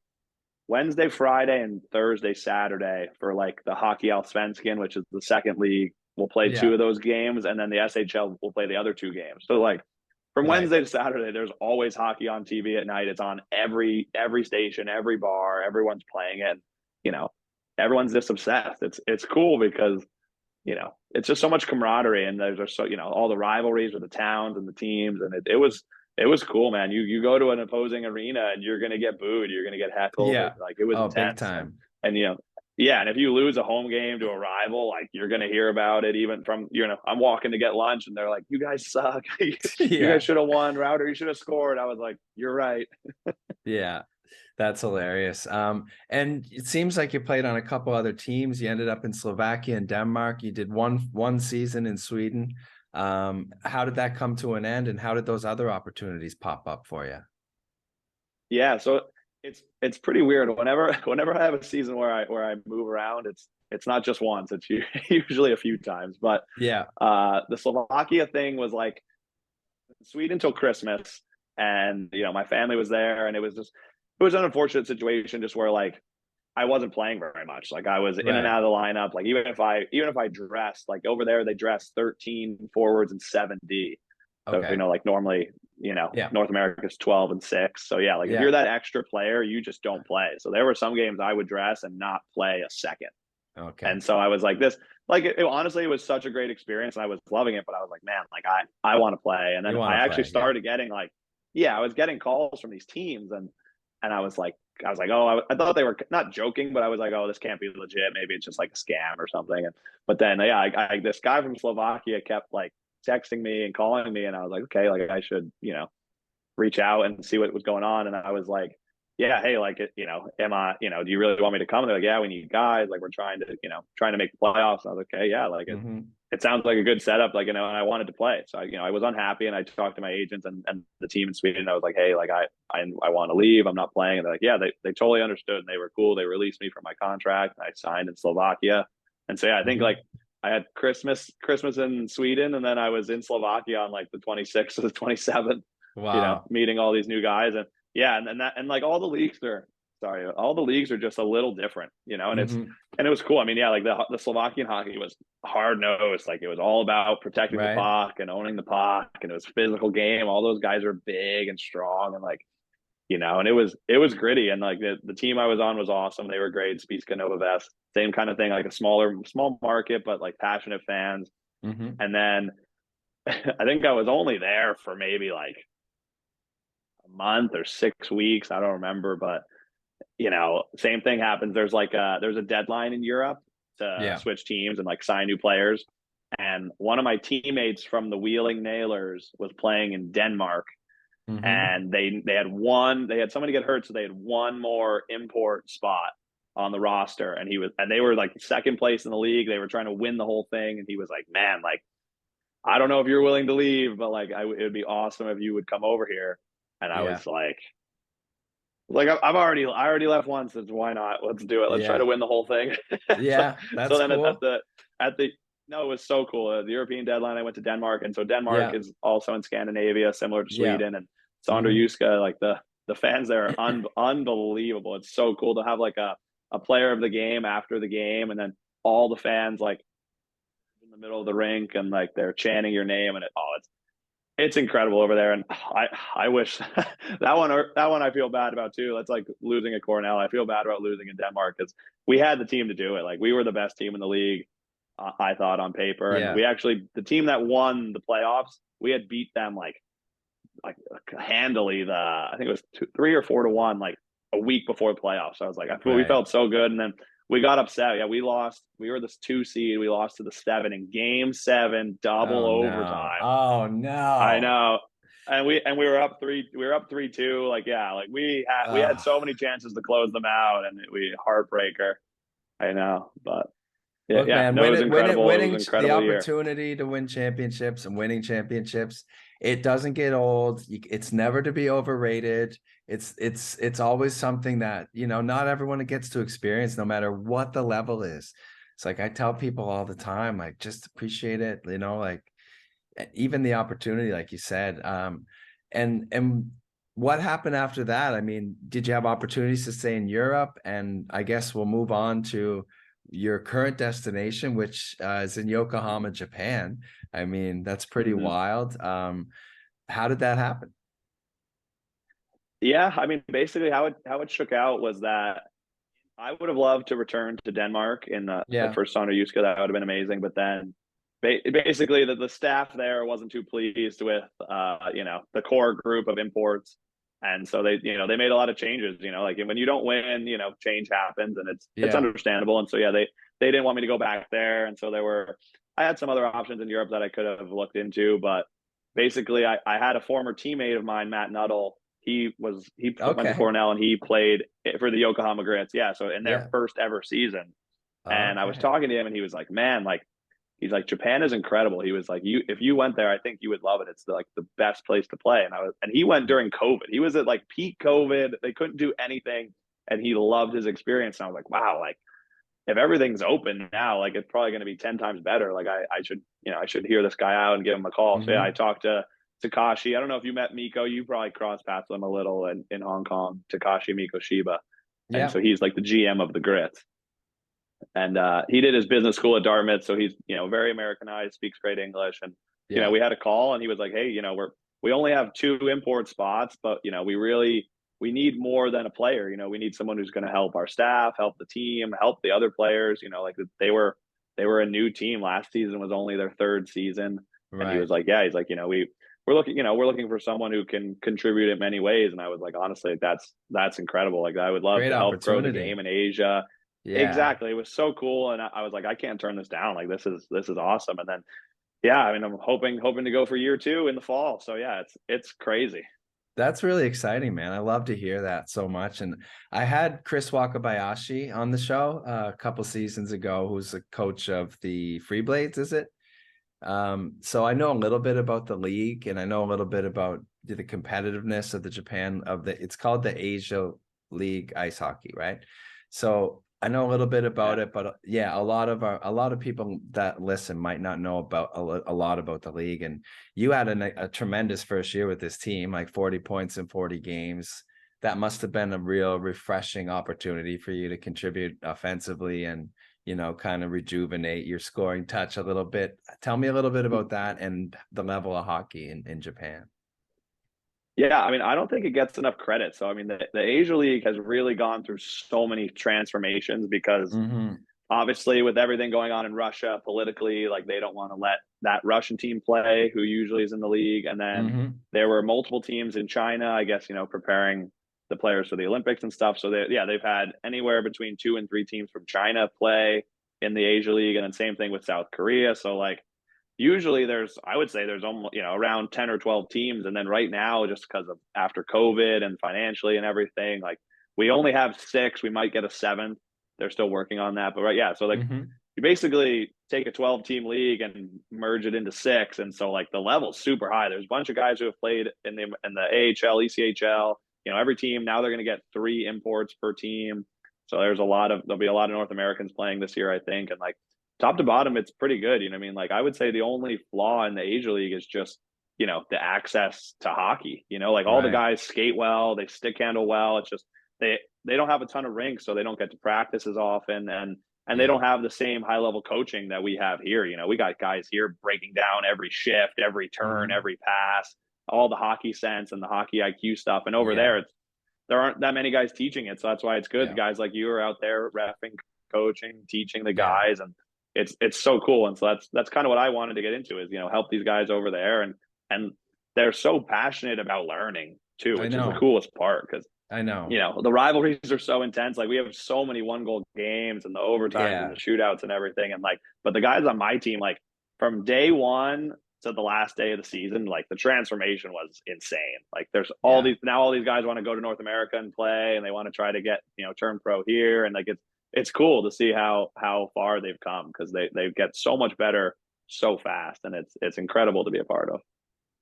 Wednesday, Friday, and Thursday, Saturday for like the Hockey Allsvenskan, which is the second league. We'll play Yeah. two of those games, and then the SHL will play the other two games. So like from Right. Wednesday to Saturday, there's always hockey on TV at night. It's on every station, every bar. Everyone's playing it. You know, everyone's just obsessed. It's cool because it's just so much camaraderie, and there's just all the rivalries with the towns and the teams, and it was cool, man. You go to an opposing arena and you're gonna get booed, you're gonna get heckled. Yeah. Like it was Oh, big intense, and time. and yeah, and if you lose a home game to a rival, like you're gonna hear about it even from I'm walking to get lunch and they're like, "You guys suck. You Yeah. guys should have won, Router. You should have scored." I was like, "You're right." Yeah. That's hilarious. And it seems like you played on a couple other teams. You ended up in Slovakia and Denmark. You did one season in Sweden. How did that come to an end, and how did those other opportunities pop up for you? Yeah, so it's pretty weird. Whenever I have a season where I move around, it's not just once. It's usually a few times. But Yeah. the Slovakia thing was like Sweden until Christmas, and my family was there, and it was an unfortunate situation, just where like I wasn't playing very much. Like I was in and Right. out of the lineup. Like even if I dressed, like over there they dress 13 forwards and 7D. So Okay. like normally, Yeah. North America's 12 and 6. So yeah, like if Yeah. you're that extra player, you just don't play. So there were some games I would dress and not play a second. Okay. And so I was like this, like honestly, it was such a great experience and I was loving it, but I was like, man, like I want to play. And then You want I to actually play. Yeah. started getting like, yeah, I was getting calls from these teams, and I was like, oh, I thought they were not joking, but I was like, oh, this can't be legit. Maybe it's just like a scam or something. But then, yeah, this guy from Slovakia kept like texting me and calling me, and I was like, okay, like I should, reach out and see what was going on. And I was like, yeah, hey, like, am I, do you really want me to come? And they're like, yeah, we need guys. Like, we're trying to make the playoffs. And I was like, okay, yeah, like Hmm. it sounds like a good setup, like, and I wanted to play. So, I was unhappy, and I talked to my agents and the team in Sweden. I was like, hey, like, I want to leave. I'm not playing. And they're like, yeah, they totally understood. And they were cool. They released me from my contract. I signed in Slovakia. And so, yeah, I think like Hmm. I had Christmas in Sweden, and then I was in Slovakia on like the 26th or the 27th, Wow. meeting all these new guys. And yeah, and like all the leagues are just a little different, Hmm. and it was cool. I mean, yeah, like the Slovakian hockey was hard nosed. Like it was all about protecting the Right. puck and owning the puck, and it was a physical game. All those guys are big and strong, and like and it was gritty. And like the team I was on was awesome. They were great. Spiska Nova Vest, same kind of thing, like a small market, but like passionate fans. Hmm. And then I think I was only there for maybe like a month or 6 weeks. I don't remember, but same thing happens. There's a deadline in Europe to Yeah. switch teams and like sign new players. And one of my teammates from the Wheeling Nailers was playing in Denmark, Hmm. and they had somebody get hurt, so they had one more import spot on the roster, and they were like second place in the league. They were trying to win the whole thing, and he was like, man, like I don't know if you're willing to leave, but like it would be awesome if you would come over here. And I Yeah. was like I already left once. So why not? Let's do it. Let's try to Yeah. win the whole thing. so, Yeah. so That's then cool. at the no, it was so cool. The European deadline, I went to Denmark, and so Denmark Yeah. is also in Scandinavia, similar to Yeah. Sweden. And Sander Hmm. Juska, like the fans there are unbelievable. It's so cool to have like a player of the game after the game, and then all the fans like in the middle of the rink, and like they're chanting your name, and it's incredible over there. And I wish that one I feel bad about too. That's like losing at Cornell. I feel bad about losing in Denmark because we had the team to do it. Like we were the best team in the league, I thought, on paper. And Yeah. we actually, the team that won the playoffs, we had beat them like handily. I think it was 3 or 4 to 1 like a week before the playoffs. So I was like, we Right. felt so good. And then we got upset. Yeah, we lost. We were this 2 seed. We lost to the 7 in Game 7, double Oh no. overtime. Oh I no. know. And we were up 3-2. Like, yeah, like we had Uh, so many chances to close them out, and we heartbreaker. I know. But yeah, Look, yeah, man, no, it was incredible. It was winning an the incredible year. opportunity to win championships and winning championships, it doesn't get old. It's never to be overrated. It's always something that, not everyone gets to experience, no matter what the level is. It's like I tell people all the time, like just appreciate it, like even the opportunity, like you said. And what happened after that? I mean, did you have opportunities to stay in Europe? And I guess we'll move on to your current destination, which is in Yokohama, Japan. I mean, that's pretty Mhm. wild. How did that happen? Yeah, I mean, basically how it shook out was that I would have loved to return to Denmark in the Yeah. first Sauna Yuska. That would have been amazing. But then basically the staff there wasn't too pleased with the core group of imports. And so they made a lot of changes, like when you don't win, change happens and it's Yeah. understandable. And so yeah, they didn't want me to go back there. And so I had some other options in Europe that I could have looked into, but basically I had a former teammate of mine, Matt Nuttall. He went to Okay. Cornell and he played for the Yokohama Grits. Yeah, so in their Yeah. first ever season, and I was Okay. talking to him, and he was like, "Man, like he's like Japan is incredible." He was like, "You if you went there, I think you would love it. It's like the best place to play." And he went during COVID. He was at like peak COVID. They couldn't do anything, and he loved his experience. And I was like, "Wow, like if everything's open now, like it's probably going to be 10 times better. Like I should hear this guy out and give him a call." So yeah, I Hmm. talked to Takashi. I don't know if you met Miko. You probably crossed paths with him a little in Hong Kong. Takashi Miko Shiba, and Yeah. so he's like the GM of the Grits. And he did his business school at Dartmouth, so he's very Americanized, speaks great English. And Yeah. we had a call, and he was like, "Hey, we only have 2 import spots, but we need more than a player. We need someone who's going to help our staff, help the team, help the other players. Like they were a new team. Last season was only their third season." And he was Right. like, "Yeah, he's like, we're looking for someone who can contribute in many ways." And I was like, honestly, that's incredible. Like I would love Great to help grow the opportunity. game in Asia. Yeah. Exactly. It was so cool. And I was like, I can't turn this down. Like this is awesome. And then yeah, I mean I'm hoping to go for year 2 in the fall. So yeah, it's crazy. That's really exciting, man. I love to hear that so much. And I had Chris Wakabayashi on the show a couple seasons ago, who's a coach of the Free Blades, is it? So I know a little bit about the league, and I know a little bit about the competitiveness of the Japan of the it's called the Asia League Ice Hockey, right? So I know a little bit about Yeah. it, but yeah, a lot of people that listen might not know about a lot about the league. And you had a tremendous first year with this team, like 40 points in 40 games. That must have been a real refreshing opportunity for you to contribute offensively and kind of rejuvenate your scoring touch a little bit. Tell me a little bit about that and the level of hockey in Japan. Yeah, I mean, I don't think it gets enough credit. So I mean the Asia League has really gone through so many transformations because Hmm. obviously with everything going on in Russia politically, like they don't want to let that Russian team play who usually is in the league. And then Hmm. there were multiple teams in China, I guess, preparing the players for the Olympics and stuff. So they've had anywhere between 2 and 3 teams from China play in the Asia League, and then same thing with South Korea. So like usually I would say there's almost around 10 or 12 teams, and then right now just because of after COVID and financially and everything, like we only have 6. We might get a 7th. They're still working on that, but right, yeah, so like Hmm. you basically take a 12-team league and merge it into 6, and so like the level's super high. There's a bunch of guys who have played in the AHL, ECHL. Every team now they're going to get 3 imports per team. So there'll be a lot of North Americans playing this year, I think, and like top to bottom, it's pretty good. I mean, like I would say the only flaw in the Asia League is just the access to hockey. Like all the Right. guys skate well, they stick handle well. It's just they don't have a ton of rinks, so they don't get to practice as often, and they Yeah. don't have the same high level coaching that we have here. We got guys here breaking down every shift, every turn, Hmm. every pass, all the hockey sense and the hockey IQ stuff. And over Yeah. there, there aren't that many guys teaching it, so that's why it's good. The Yeah. guys like you are out there refing, coaching, teaching the Yeah. guys, and it's so cool. And so that's kind of what I wanted to get into is help these guys over there, and they're so passionate about learning too, I which is the know. coolest part because I know. the rivalries are so intense. Like we have so many 1 goal games and the overtimes and Yeah. the shootouts and everything. And like, but the guys on my team, like from day one to the last day of the season, like the transformation was insane. Like there's Yeah. all these guys want to go to North America and play, and they want to try to get turn pro here, and like it's cool to see how far they've come because they get so much better so fast, and it's incredible to be a part of.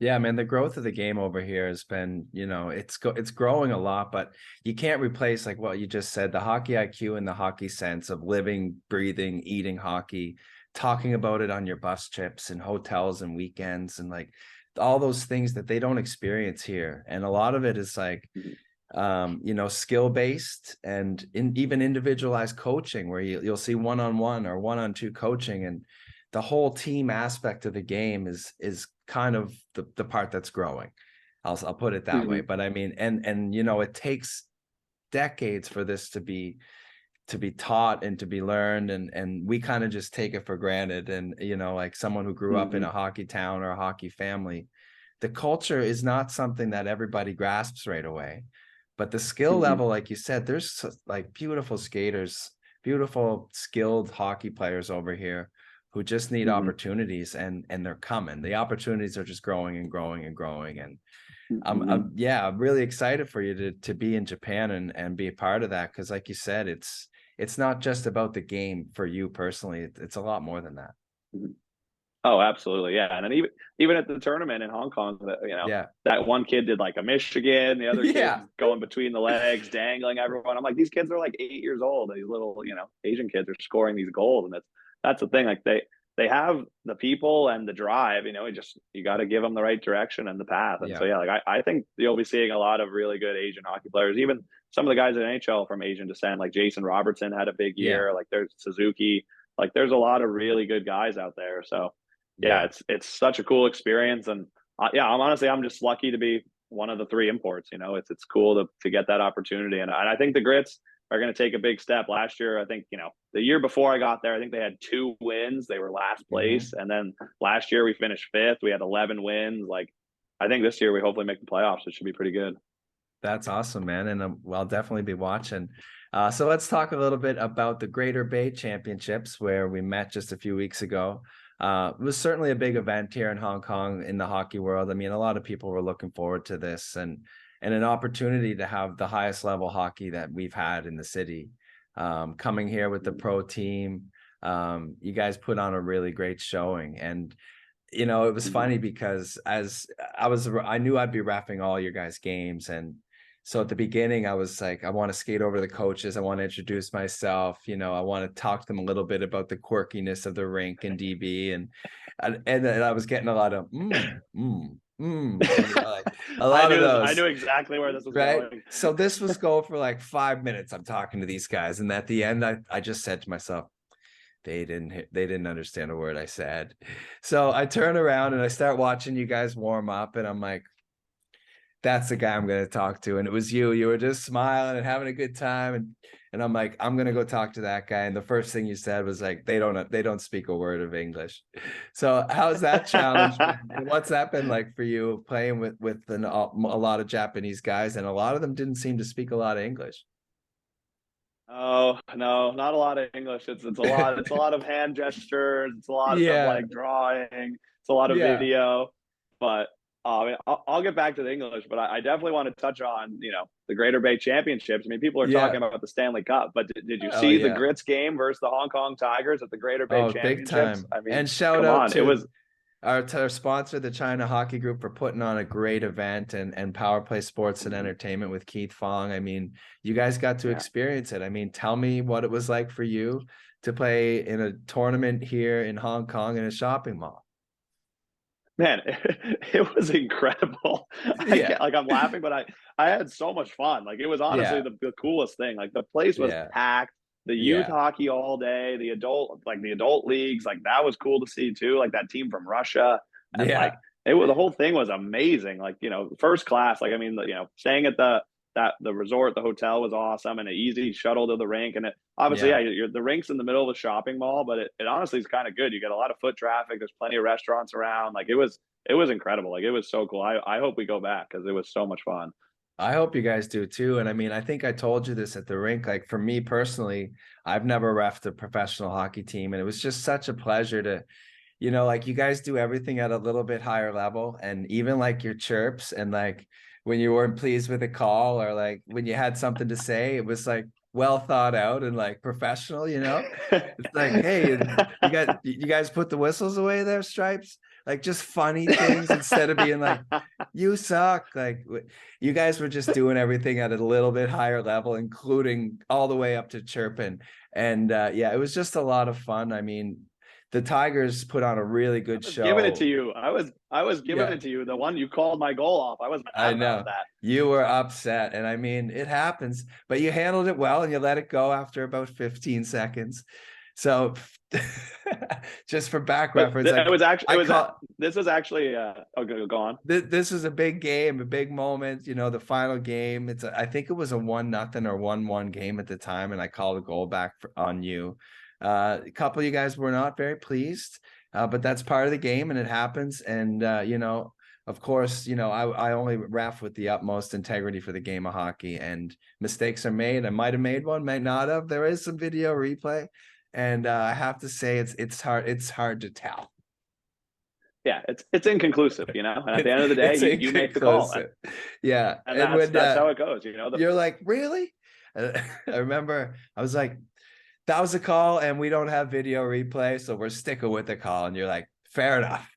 Yeah, man, the growth of the game over here has been, it's growing a lot, but you can't replace like what you just said, the hockey IQ and the hockey sense of living, breathing, eating hockey. talking about it on your bus trips and hotels and weekends and like all those things that they don't experience here. And a lot of it is like, you know, skill based and even individualized coaching where you'll see one-on-one or one-on-two coaching, and the whole team aspect of the game is kind of the part that's growing. I'll put it that way. But I mean, and you know, it takes decades for this to be taught and to be learned, and we kind of just take it for granted. And you know, like someone who grew up in a hockey town or a hockey family, the culture is not something that everybody grasps right away. But the skill level, like you said, there's like beautiful skaters, beautiful skilled hockey players over here who just need opportunities, and they're coming. The opportunities are just growing and growing and growing. And I'm really excited for you to be in Japan and be a part of that, because like you said, it's not just about the game for you personally. It's a lot more than that. Oh, absolutely. Yeah. And then even at the tournament in Hong Kong, you know, that one kid did like a Michigan, the other kid going between the legs, dangling everyone. I'm like, these kids are like 8 years old. These little, you know, Asian kids are scoring these goals. And that's the thing. Like they have the people and the drive, you know, you got to give them the right direction and the path. And so, yeah, like I think you'll be seeing a lot of really good Asian hockey players, even some of the guys in NHL from Asian descent, like Jason Robertson had a big year. Like there's Suzuki, like there's a lot of really good guys out there. So yeah, it's such a cool experience. And I'm just lucky to be one of the 3 imports. You know, it's cool to get that opportunity. And I think the Grits are going to take a big step. Last year, I think, you know, the year before I got there, I think they had 2 wins. They were last place. And then last year we finished 5th. We had 11 wins. Like, I think this year we hopefully make the playoffs. It should be pretty good. That's awesome, man. And I'll definitely be watching. So let's talk a little bit about the Greater Bay Championships, where we met just a few weeks ago. It was certainly a big event here in Hong Kong in the hockey world. I mean, a lot of people were looking forward to this, and an opportunity to have the highest level hockey that we've had in the city. Coming here with the pro team, you guys put on a really great showing. And you know, it was funny because as I knew I'd be reffing all your guys' games, and so at the beginning, I was like, I want to skate over the coaches. I want to introduce myself. You know, I want to talk to them a little bit about the quirkiness of the rink and DB. And I was getting a lot of, like, a lot of those. I knew exactly where this was going. So this was going for like 5 minutes. I'm talking to these guys. And at the end, I just said to myself, they didn't understand a word I said. So I turn around and I start watching you guys warm up, and I'm like, that's the guy I'm going to talk to. And it was you. You were just smiling and having a good time. And I'm like, I'm going to go talk to that guy. And the first thing you said was like, they don't speak a word of English. So how's that challenge been? And what's that been like for you, playing with a lot of Japanese guys, and a lot of them didn't seem to speak a lot of English? Oh no, not a lot of English. It's a lot of hand gestures. It's a lot of like drawing. It's a lot of video. But I mean, I'll get back to the English, but I definitely want to touch on, you know, the Greater Bay Championships. I mean, people are talking about the Stanley Cup, but did you see the Grits game versus the Hong Kong Tigers at the Greater Bay Championships? Big time. I mean, and shout out to our sponsor, the China Hockey Group, for putting on a great event, and Power Play Sports and Entertainment with Keith Fong. I mean, you guys got to experience it. I mean, tell me what it was like for you to play in a tournament here in Hong Kong in a shopping mall. Man, it was incredible. I'm laughing, but I had so much fun. Like, it was honestly the coolest thing. Like, the place was packed. The youth hockey all day, the adult leagues, like that was cool to see too. Like that team from Russia, and like the whole thing was amazing. Like, you know, first class. Like, I mean, you know, staying at the resort, the hotel was awesome, and an easy shuttle to the rink. And obviously, the rink's in the middle of a shopping mall, but it honestly is kind of good. You get a lot of foot traffic. There's plenty of restaurants around. Like, it was incredible. Like, it was so cool. I hope we go back because it was so much fun. I hope you guys do too. And I mean, I think I told you this at the rink. Like, for me personally, I've never reffed a professional hockey team, and it was just such a pleasure to, you know, like, you guys do everything at a little bit higher level, and even like your chirps, and like when you weren't pleased with a call, or like when you had something to say, it was like well thought out and like professional, you know. It's like, hey, you guys put the whistles away there, Stripes. Like, just funny things instead of being like, you suck. Like, you guys were just doing everything at a little bit higher level, including all the way up to chirping. And it was just a lot of fun. I mean, the Tigers put on a really good was giving it to show. you. I was giving Yeah, it to you. The one you called my goal off. I was I mad about know that. you were upset, and I mean it happens, but you handled it well and you let it go after about 15 seconds. So just for back But reference, it was actually I it was call this was actually go on. this is a big game, a big moment. You know, the final game. I think it was a 1-0 or 1-1 game at the time, and I called a goal back on you. A couple of you guys were not very pleased, but that's part of the game, and it happens. And you know, of course, you know, I only ref with the utmost integrity for the game of hockey, and mistakes are made. I might have made one, might not have. There is some video replay, and I have to say it's hard to tell. Yeah, it's inconclusive, you know. And at the end of the day, It's you make the call, inconclusive. Yeah. and And when that's how it goes, you know. you're like, really? I remember I was like, that was a call and we don't have video replay, so we're sticking with the call. And you're like, fair enough.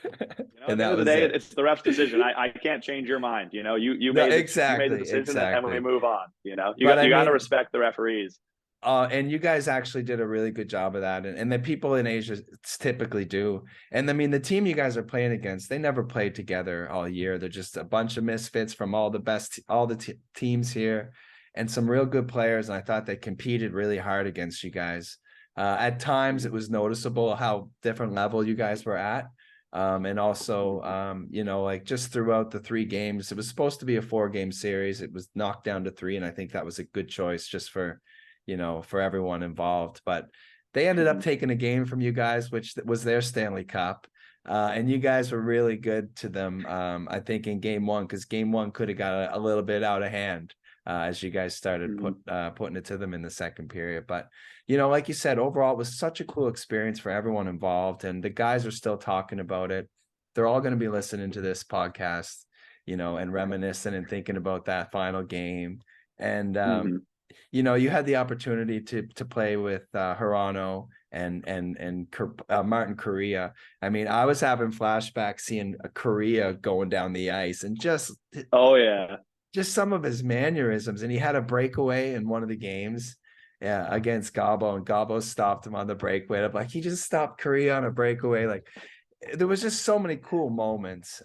You know, at And the end that of the was day, it. it's the ref's decision. I can't change your mind. You know, you No, made you made the exactly, decision, and we exactly. move on. You know, But I you got to mean, respect the referees. and you guys actually did a really good job of that. And the people in Asia typically do. And I mean, the team you guys are playing against, they never played together all year. They're just a bunch of misfits from all the teams here and some real good players. And I thought they competed really hard against you guys. At times, it was noticeable how different level you guys were at. And also, you know, like just throughout the 3 games, it was supposed to be a 4-game series. It was knocked down to 3. And I think that was a good choice just for, you know, for everyone involved. But they ended up taking a game from you guys, which was their Stanley Cup. And you guys were really good to them, I think, in game 1, because game 1 could have got a little bit out of hand as you guys started putting it to them in the second period. But, you know, like you said, overall, it was such a cool experience for everyone involved. And the guys are still talking about it. They're all going to be listening to this podcast, you know, and reminiscing and thinking about that final game. And, you know, you had the opportunity to play with Hirano and Martin Korea. I mean, I was having flashbacks seeing Korea going down the ice and Oh yeah, just some of his mannerisms. And he had a breakaway in one of the games, yeah, against Gabo, and Gabo stopped him on the breakaway. I'm like, he just stopped Korea on a breakaway. Like, there was just so many cool moments.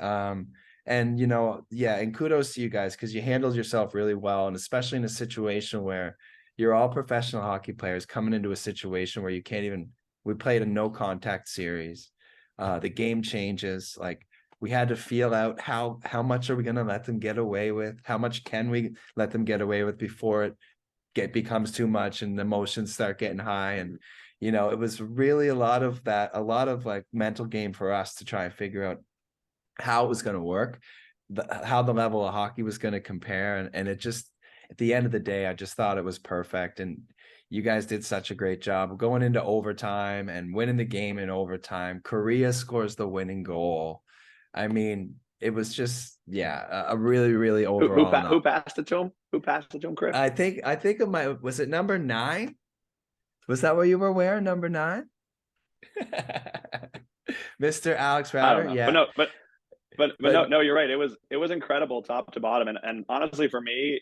And you know, yeah, and kudos to you guys because you handled yourself really well, and especially in a situation where you're all professional hockey players coming into a situation where you can't even. We played a no contact series. The game changes. Like, we had to feel out how much are we going to let them get away with? How much can we let them get away with before it becomes too much and the emotions start getting high? And you know, it was really a lot of like mental game for us to try and figure out how it was going to work, how the level of hockey was going to compare. And it just, at the end of the day, I just thought it was perfect. And you guys did such a great job going into overtime and winning the game in overtime. Korea scores the winning goal. I mean, it was just, yeah, a really, really overall. who passed it to him? Who passed it to him, Chris? I think was it number 9? Was that what you were wearing? Number 9? Mr. Alex I don't Rauter. know, Yeah. but no, you're right. It was incredible top to bottom, and honestly, for me,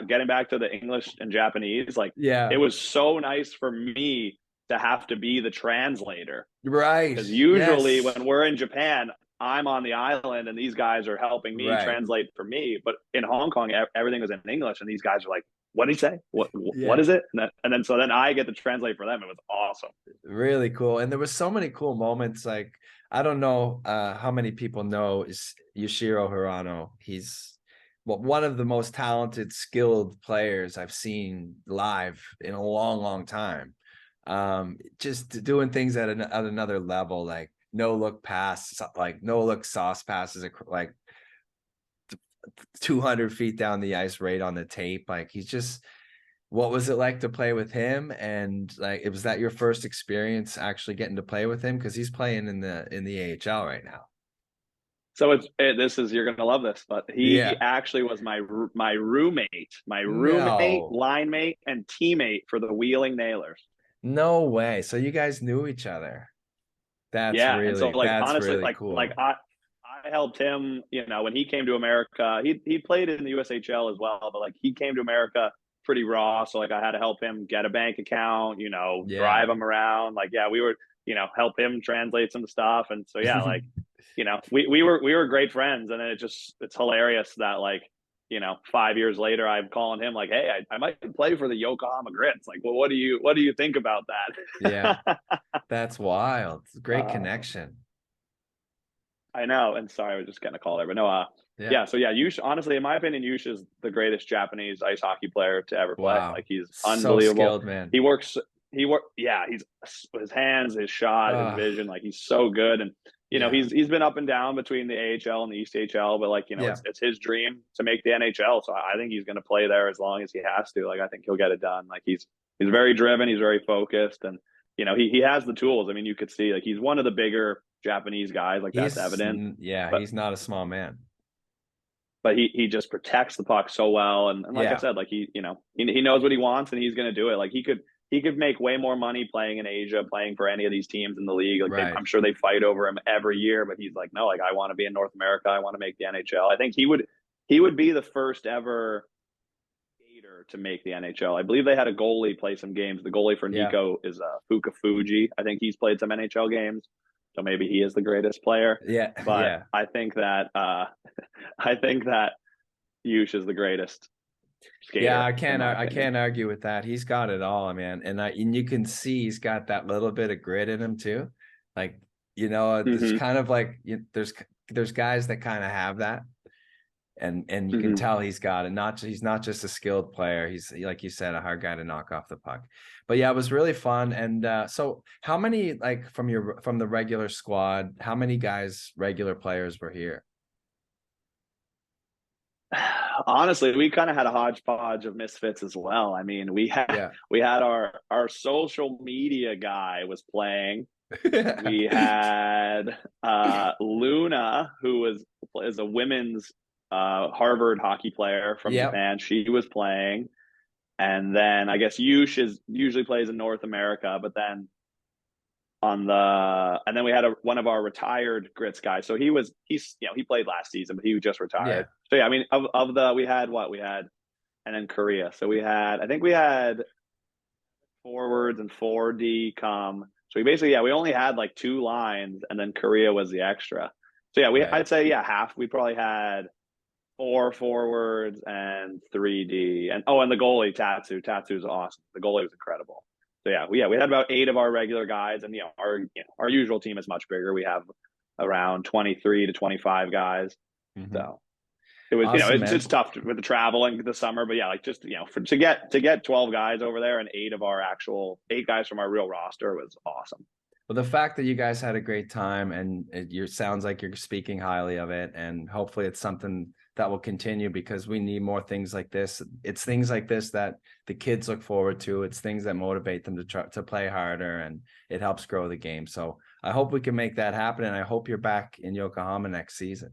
getting back to the English and Japanese, like Yeah. it was so nice for me to have to be the translator, Right. because usually Yes. when we're in Japan, I'm on the island and these guys are helping me Right. translate for me. But in Hong Kong, everything was in English, and these guys are like, "What did he say? What Yeah. is it?" And then so then I get to translate for them. It was awesome. Really cool. And there was so many cool moments. Like, I don't know how many people know is Yoshiro Hirano. He's one of the most talented, skilled players I've seen live in a long, long time. Just doing things at another level, like no look pass, like no look sauce passes, like 200 feet down the ice right on the tape. Like, he's just, what was it like to play with him? And like, was that your first experience actually getting to play with him? Because he's playing in the AHL right now. So this is, you're gonna love this, but he Yeah. actually was my roommate, No. line mate, and teammate for the Wheeling Nailers. No way. So you guys knew each other. Yeah, and so like That's honestly, really like cool. I helped him, you know, when he came to America. He played in the USHL as well, but like he came to America pretty raw, so like I had to help him get a bank account, you know, Yeah. drive him around. Like, yeah, help him translate some stuff. And so, yeah, like, we were great friends. And then it's hilarious that, like, 5 years later, I'm calling him like, hey, I might play for the Yokohama Grits. Like, well, what do you think about Yeah, that? that's wild. Great connection. I know. And sorry, I was just getting a call there, but no, Yeah. yeah. So yeah, Yush, honestly, in my opinion, Yush is the greatest Japanese ice hockey player to ever play. Wow. Like, he's So unbelievable. skilled, man. Yeah, he's his hands, his shot, his Uh, vision, like, he's so good. And, yeah. he's been up and down between the AHL and the East AHL, but, like, Yeah. it's his dream to make the NHL. So I think he's going to play there as long as he has to. Like, I think he'll get it done. Like, he's very driven, he's very focused, and, he has the tools. I mean, you could see, like, he's one of the bigger Japanese guys, like, that's evident. But He's not a small man. he just protects the puck so well. And like I Yeah. said, like, he knows what he wants, and he's going to do it. Like, he could make way more money playing in Asia, playing for any of these teams in the league. Like, Right. I'm sure they fight over him every year, but he's like, no, like, I want to be in North America. I want to make the NHL. I think he would be the first ever skater to make the NHL. I believe they had a goalie play some games. The goalie for Yeah. Nico is Fuka Fuji. I think he's played some NHL games. So maybe he is the greatest player. Yeah. But Yeah. I think that Yush is the greatest skater. Yeah, I in my opinion. can't argue with that. He's got it all, man. And you can see he's got that little bit of grit in him too. Like, it's kind of like there's guys that kind of have that. And you can tell he's got it. He's not just a skilled player. He's, like you said, a hard guy to knock off the puck. But yeah, it was really fun. And so how many, like, from the regular squad, how many guys, regular players, were here? Honestly, we kind of had a hodgepodge of misfits as well. I mean, we had our social media guy was playing. We had Luna, who is a women's Harvard hockey player from Japan. She was playing. And then I guess Yush usually plays in North America, but then and then we had one of our retired Grits guys. So he played last season, but he just retired. So yeah, I mean, we had, and then Korea. So we had forwards and 4D come. So we only had like 2 lines, and then Korea was the extra. So yeah, I'd say half. We probably had 4 forwards and 3D, and the goalie Tatsu. Tatsu's awesome. The goalie was incredible. So yeah, we had about 8 of our regular guys, and our usual team is much bigger. We have around 23 to 25 guys. So it was awesome, it's tough with the traveling the summer, but yeah, like, just to get 12 guys over there, and 8 guys from our real roster was awesome. Well, the fact that you guys had a great time, and it sounds like you're speaking highly of it, and hopefully it's something that will continue, because we need more things like this. It's things like this that the kids look forward to. It's things that motivate them to play harder, and it helps grow the game. So I hope we can make that happen, and I hope you're back in Yokohama next season.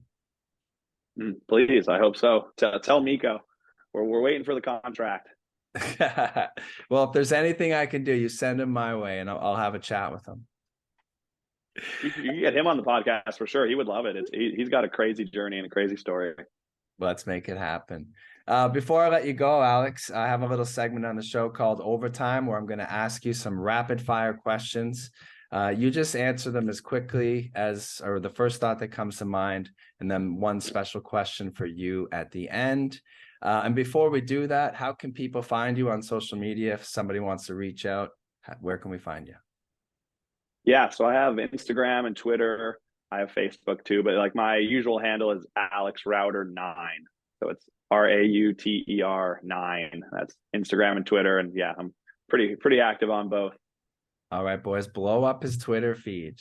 Please, I hope so. Tell Miko we're waiting for the contract. Well, if there's anything I can do, you send him my way, and I'll have a chat with him. You can get him on the podcast for sure. He would love it. He's got a crazy journey and a crazy story. Let's make it happen. Before I let you go, Alex, I have a little segment on the show called Overtime, where I'm going to ask you some rapid fire questions. You just answer them as quickly or the first thought that comes to mind, and then one special question for you at the end. And before we do that, how can people find you on social media? If somebody wants to reach out, where can we find you? Yeah, so I have Instagram and Twitter. I have Facebook too, but like, my usual handle is Alex Rauter 9. So it's RAUTER 9. That's Instagram and Twitter, and yeah, I'm pretty active on both. All right, boys, blow up his Twitter feed.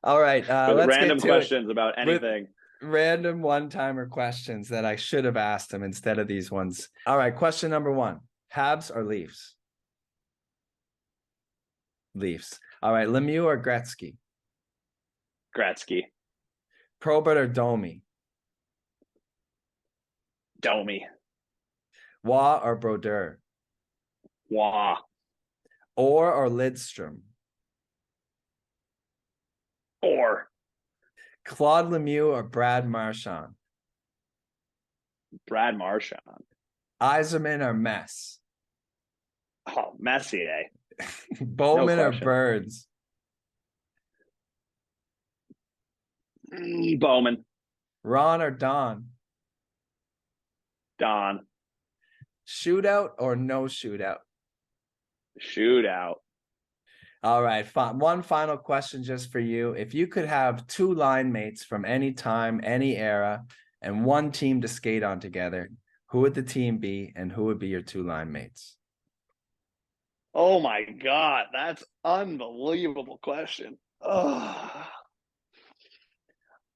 All right, let's random get to questions about anything. Random one-timer questions that I should have asked him instead of these ones. All right, question number 1: Habs or Leafs? Leafs. All right, Lemieux or Gretzky? Gretzky. Probert or Domi? Domi. Waugh or Brodeur? Waugh. Orr or Lidstrom? Orr. Claude Lemieux or Brad Marchand? Brad Marchand. Yzerman or Mess? Oh, Messier. Bowman or question. Burns? Bowman. Ron or Don? Don. Shootout or no shootout? Shootout. All right, one final question just for you. If you could have two line mates from any time, any era, and one team to skate on together, who would the team be and who would be your two line mates? Oh my God, that's unbelievable question. Oh.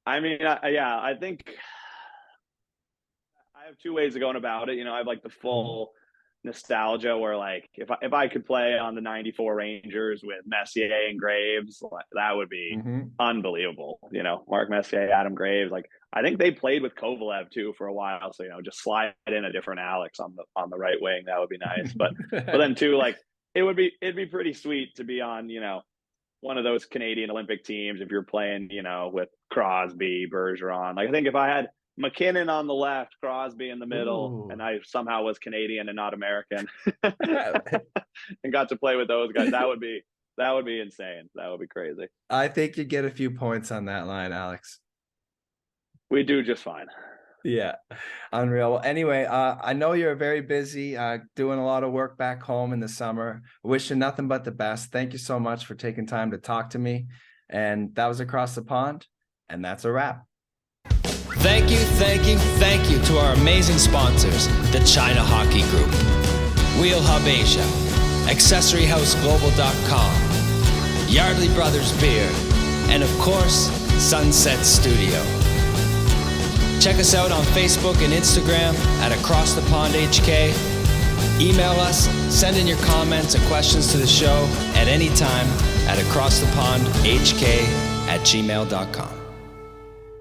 I mean, I think I have two ways of going about it. I have like the full nostalgia where like if I could play on the 94 Rangers with Messier and Graves, that would be unbelievable. Marc Messier, Adam Graves, like I think they played with Kovalev too for a while. So, just slide in a different Alex on the right wing. That would be nice. But then too, like it'd be pretty sweet to be on, one of those Canadian Olympic teams if you're playing, with Crosby, Bergeron. Like I think if I had McKinnon on the left, Crosby in the middle, and I somehow was Canadian and not American and got to play with those guys, that would be insane. That would be crazy. I think you get a few points on that line, Alex. We do just fine. Yeah, unreal. Well, anyway, I know you're very busy doing a lot of work back home in the summer. Wish you nothing but the best. Thank you so much for taking time to talk to me. And that was Across the Pond, and that's a wrap. Thank you to our amazing sponsors, the China Hockey Group, Wheel Hub Asia, AccessoryHouseGlobal.com, Yardley Brothers Beer, and of course, Sunset Studio. Check us out on Facebook and Instagram at Across the Pond HK. Email us, send in your comments and questions to the show at any time at acrossthepondhk@gmail.com.